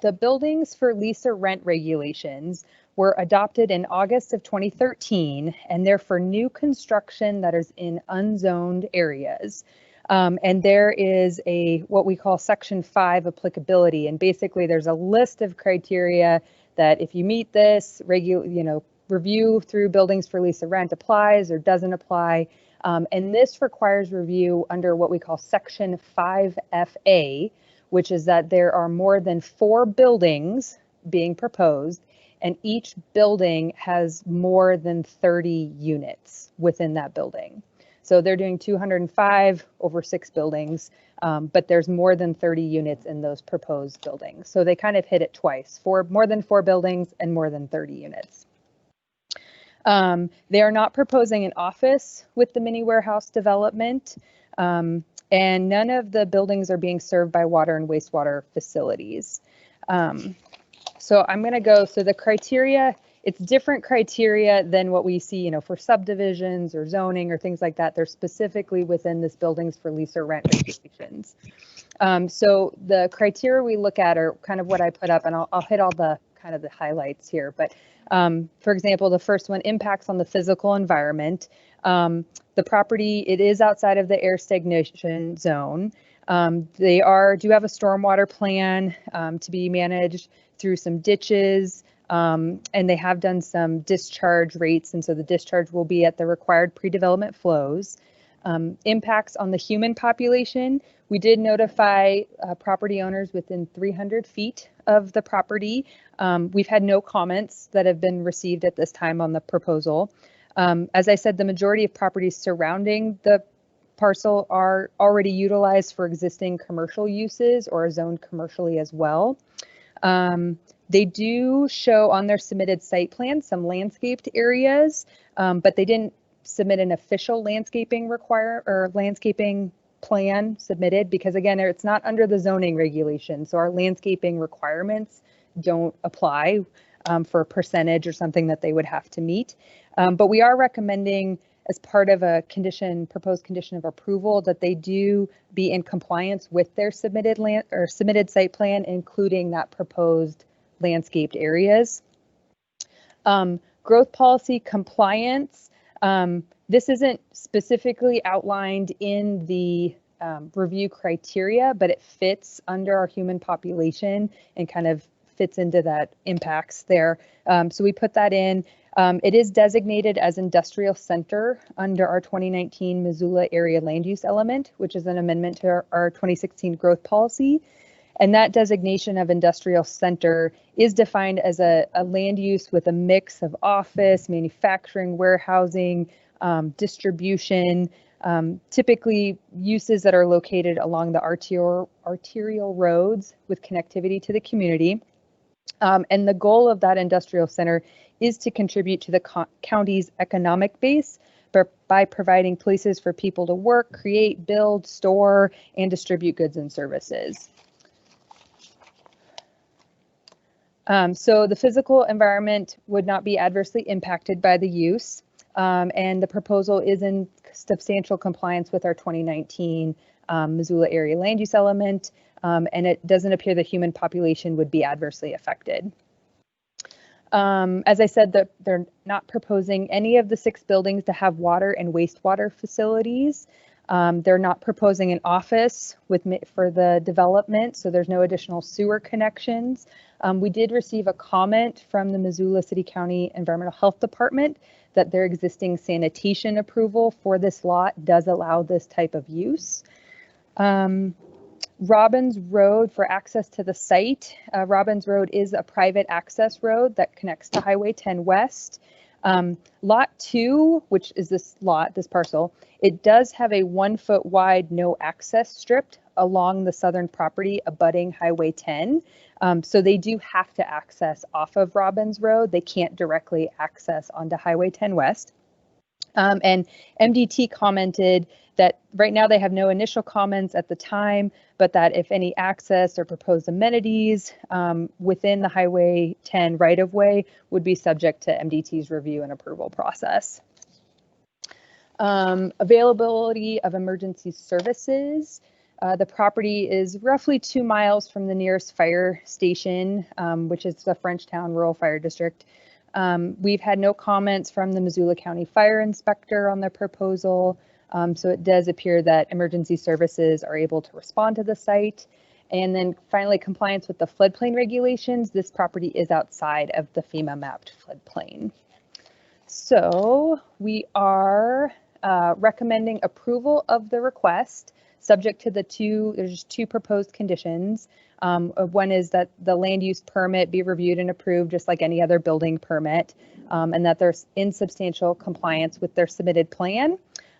the buildings for lease or rent regulations were adopted in August of 2013, and they're for new construction that is in unzoned areas. And there is what we call Section 5 applicability, and basically there's a list of criteria that if you meet this, review through buildings for lease or rent applies or doesn't apply. And this requires review under what we call Section 5FA, which is that there are more than 4 buildings being proposed, and each building has more than 30 units within that building. So they're doing 205 over 6 buildings, but there's more than 30 units in those proposed buildings. So they kind of hit it twice, more than 4 buildings and more than 30 units. They are not proposing an office with the mini warehouse development, and none of the buildings are being served by water and wastewater facilities. So I'm going to go, so the criteria, it's different criteria than what we see, for subdivisions or zoning or things like that. They're specifically within this buildings for lease or rent regulations. So the criteria we look at are kind of what I put up, and I'll hit all the kind of the highlights here, but for example, the first one, impacts on the physical environment. The property, it is outside of the air stagnation zone. They do have a stormwater plan to be managed through some ditches, and they have done some discharge rates, and so the discharge will be at the required pre-development flows. Impacts on the human population. We did notify property owners within 300 feet of the property. We've had no comments that have been received at this time on the proposal. As I said, the majority of properties surrounding the parcel are already utilized for existing commercial uses or zoned commercially as well. They do show on their submitted site plan some landscaped areas, but they didn't submit an official landscaping landscaping plan submitted because again, it's not under the zoning regulation. So our landscaping requirements don't apply for a percentage or something that they would have to meet. But we are recommending as part of a proposed condition of approval that they do be in compliance with their submitted site plan, including that proposed landscaped areas. Growth policy compliance. This isn't specifically outlined in the review criteria, but it fits under our human population and kind of fits into that impacts there. So we put that in. It is designated as industrial center under our 2019 Missoula area land use element, which is an amendment to our 2016 growth policy. And that designation of industrial center is defined as a land use with a mix of office, manufacturing, warehousing, distribution, typically uses that are located along the arterial roads with connectivity to the community. And the goal of that industrial center is to contribute to the county's economic base by providing places for people to work, create, build, store, and distribute goods and services. So the physical environment would not be adversely impacted by the use, and the proposal is in substantial compliance with our 2019 Missoula area land use element, and it doesn't appear the human population would be adversely affected. As I said, that they're not proposing any of the 6 buildings to have water and wastewater facilities. They're not proposing an office for the development, so there's no additional sewer connections. We did receive a comment from the Missoula City County Environmental Health Department that their existing sanitation approval for this lot does allow this type of use. Robbins Road for access to the site. Robbins Road is a private access road that connects to Highway 10 West. Lot 2, which is this parcel, it does have a 1-foot wide no access strip along the southern property abutting Highway 10. So they do have to access off of Robbins Road. They can't directly access onto Highway 10 West. And MDT commented that right now they have no initial comments at the time, but that if any access or proposed amenities within the Highway 10 right-of-way would be subject to MDT's review and approval process. Availability of emergency services. The property is roughly 2 miles from the nearest fire station, which is the Frenchtown Rural Fire District. We've had no comments from the Missoula County Fire Inspector on the proposal, so it does appear that emergency services are able to respond to the site. And then finally, compliance with the floodplain regulations. This property is outside of the FEMA mapped floodplain. So we are recommending approval of the request, subject to there's 2 proposed conditions. One is that the land use permit be reviewed and approved just like any other building permit, and that they're in substantial compliance with their submitted plan,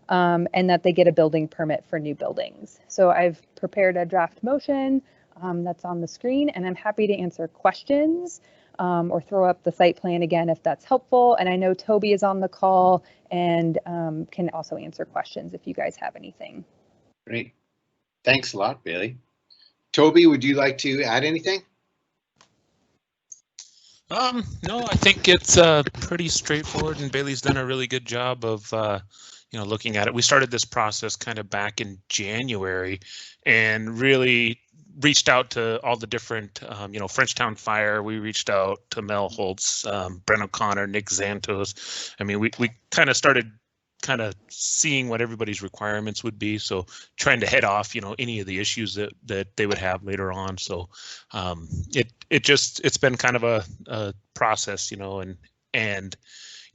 and that they get a building permit for new buildings. So I've prepared a draft motion that's on the screen, and I'm happy to answer questions or throw up the site plan again if that's helpful. And I know Toby is on the call and can also answer questions if you guys have anything. Great. Thanks a lot, Bailey. Toby, would you like to add anything? No, I think it's pretty straightforward, and Bailey's done a really good job of looking at it. We started this process kind of back in January and really reached out to all the different, Frenchtown Fire. We reached out to Mel Holtz, Brent O'Connor, Nick Zantos. I mean, we kind of started seeing what everybody's requirements would be. So trying to head off, any of the issues that they would have later on. So it's been kind of a process, and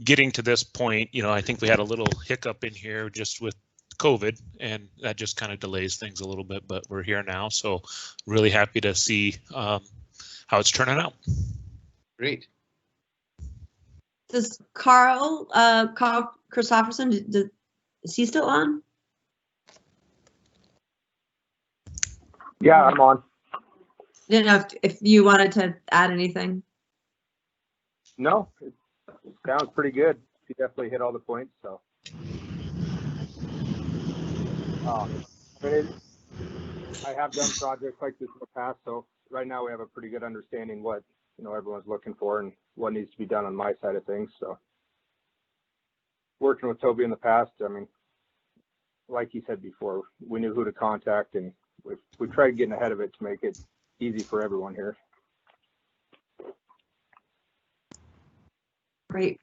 getting to this point, I think we had a little hiccup in here just with COVID, and that just kind of delays things a little bit, but we're here now. So really happy to see how it's turning out. Great. Does Carl Christopherson, is he still on? Yeah, I'm on. Didn't know if you wanted to add anything. No, it sounds pretty good. You definitely hit all the points. So, I have done projects like this in the past, so right now we have a pretty good understanding what everyone's looking for and what needs to be done on my side of things. So, working with Toby in the past, I mean, like he said before, we knew who to contact, and we tried getting ahead of it to make it easy for everyone here. Great.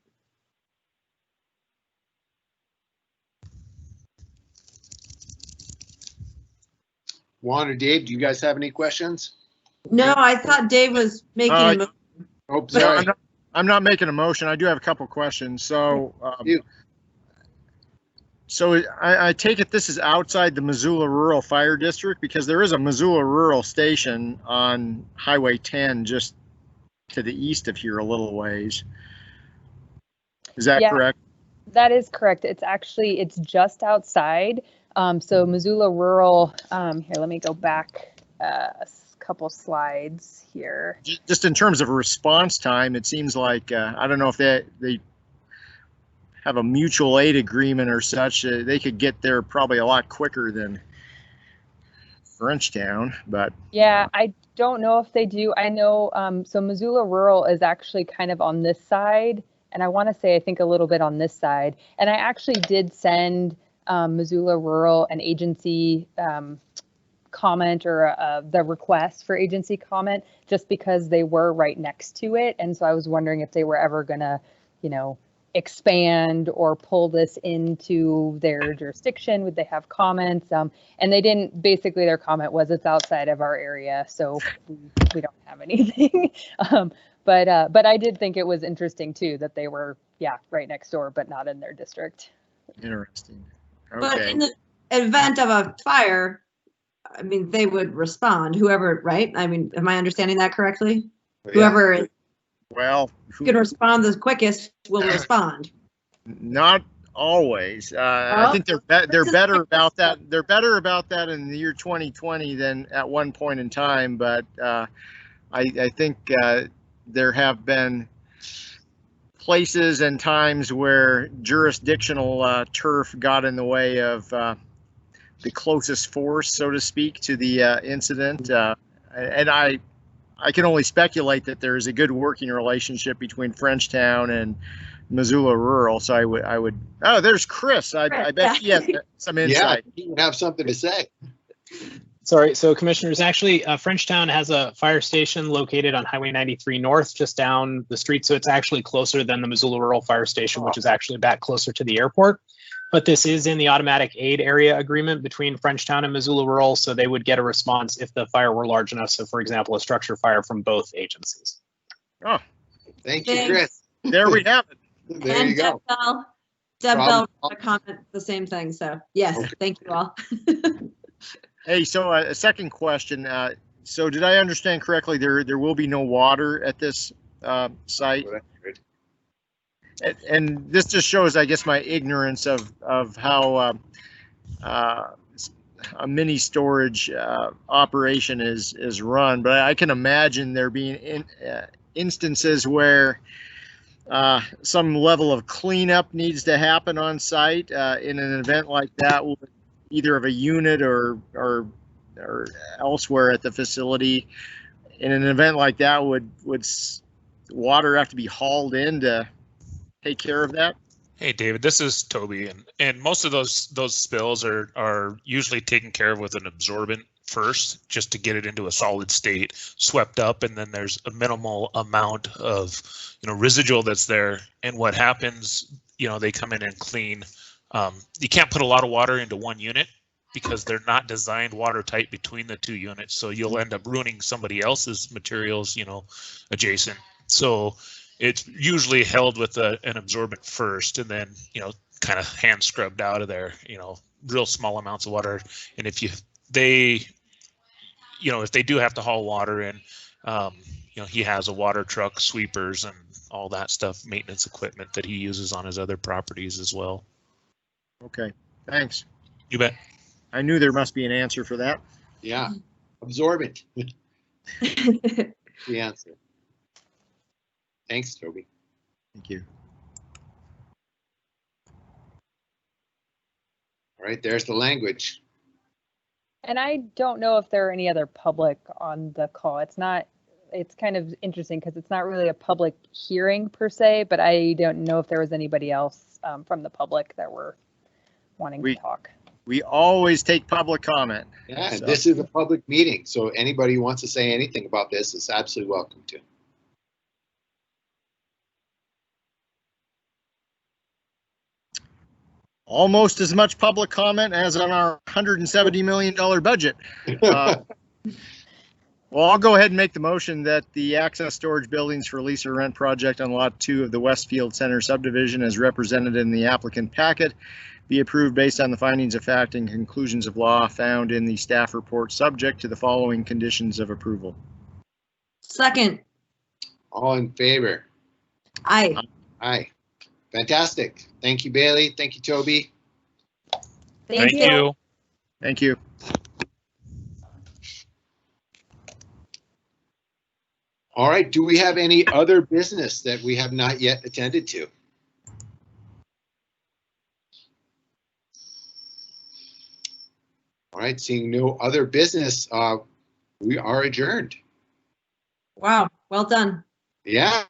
Juan or Dave, do you guys have any questions? No, I thought Dave was making a motion. Oh, sorry. I'm not making a motion. I do have a couple questions. So, I take it this is outside the Missoula Rural Fire District, because there is a Missoula Rural Station on Highway 10 just to the east of here a little ways. Is that correct? That is correct. It's just outside. So Missoula Rural, here, let me go back a couple slides here. Just in terms of response time, it seems like, I don't know if they have a mutual aid agreement or such. They could get there probably a lot quicker than Frenchtown, but. Yeah, I don't know if they do. I know, so Missoula Rural is actually kind of on this side. And I want to say, I think a little bit on this side. And I actually did send Missoula Rural an agency comment, or the request for agency comment, just because they were right next to it. And so I was wondering if they were ever going to, expand or pull this into their jurisdiction. Would they have comments? And they didn't. Basically, their comment was, it's outside of our area, so we don't have anything. But I did think it was interesting too that they were, right next door, but not in their district. Interesting. Okay. But in the event of a fire, I mean, they would respond, whoever, right? I mean, am I understanding that correctly? Yeah. Whoever can respond the quickest will respond. Not always. I think they're better about that. They're better about that in the year 2020 than at one point in time. But I think there have been places and times where jurisdictional turf got in the way of the closest force, so to speak, to the incident. And I can only speculate that there is a good working relationship between Frenchtown and Missoula Rural. So I would. Oh, there's Chris. I bet he has some insight. Yeah, he would have something to say. Sorry, so commissioners, actually, Frenchtown has a fire station located on Highway 93 North, just down the street. So it's actually closer than the Missoula Rural Fire Station, which is actually back closer to the airport. But this is in the automatic aid area agreement between Frenchtown and Missoula Rural, so they would get a response if the fire were large enough. So, for example, a structure fire from both agencies. Oh, thank you, Chris. There we have it. There and you go. Deb Bell comment the same thing. So, yes, thank you all. Hey, so a second question. So did I understand correctly, there will be no water at this site? And this just shows, I guess, my ignorance of how a mini storage operation is run. But I can imagine there being instances where some level of cleanup needs to happen on site in an event like that, either of a unit or elsewhere at the facility. In an event like that, would water have to be hauled in to take care of that? Hey, David, this is Toby, and most of those spills are usually taken care of with an absorbent first, just to get it into a solid state, swept up, and then there's a minimal amount of residual that's there. And what happens, they come in and clean. You can't put a lot of water into one unit because they're not designed watertight between the two units, so you'll end up ruining somebody else's materials, adjacent. So it's usually held with an absorbent first, and then kind of hand scrubbed out of there, real small amounts of water. And if they do have to haul water in, he has a water truck, sweepers, and all that stuff, maintenance equipment that he uses on his other properties as well. Okay, thanks. You bet. I knew there must be an answer for that. Yeah, absorbent. The answer. Thanks, Toby. Thank you. All right, there's the language. And I don't know if there are any other public on the call. It's kind of interesting because it's not really a public hearing per se, but I don't know if there was anybody else from the public that were wanting to talk. We always take public comment. Yeah, so. This is a public meeting, so anybody who wants to say anything about this is absolutely welcome to. Almost as much public comment as on our $170 million budget. Well, I'll go ahead and make the motion that the access storage buildings for lease or rent project on Lot 2 of the Westfield Center subdivision as represented in the applicant packet be approved based on the findings of fact and conclusions of law found in the staff report, subject to the following conditions of approval. Second. All in favor? Aye. Aye. Fantastic. Thank you, Bailey. Thank you, Toby. Thank you. Thank you. All right. Do we have any other business that we have not yet attended to? All right. Seeing no other business, we are adjourned. Wow. Well done. Yeah.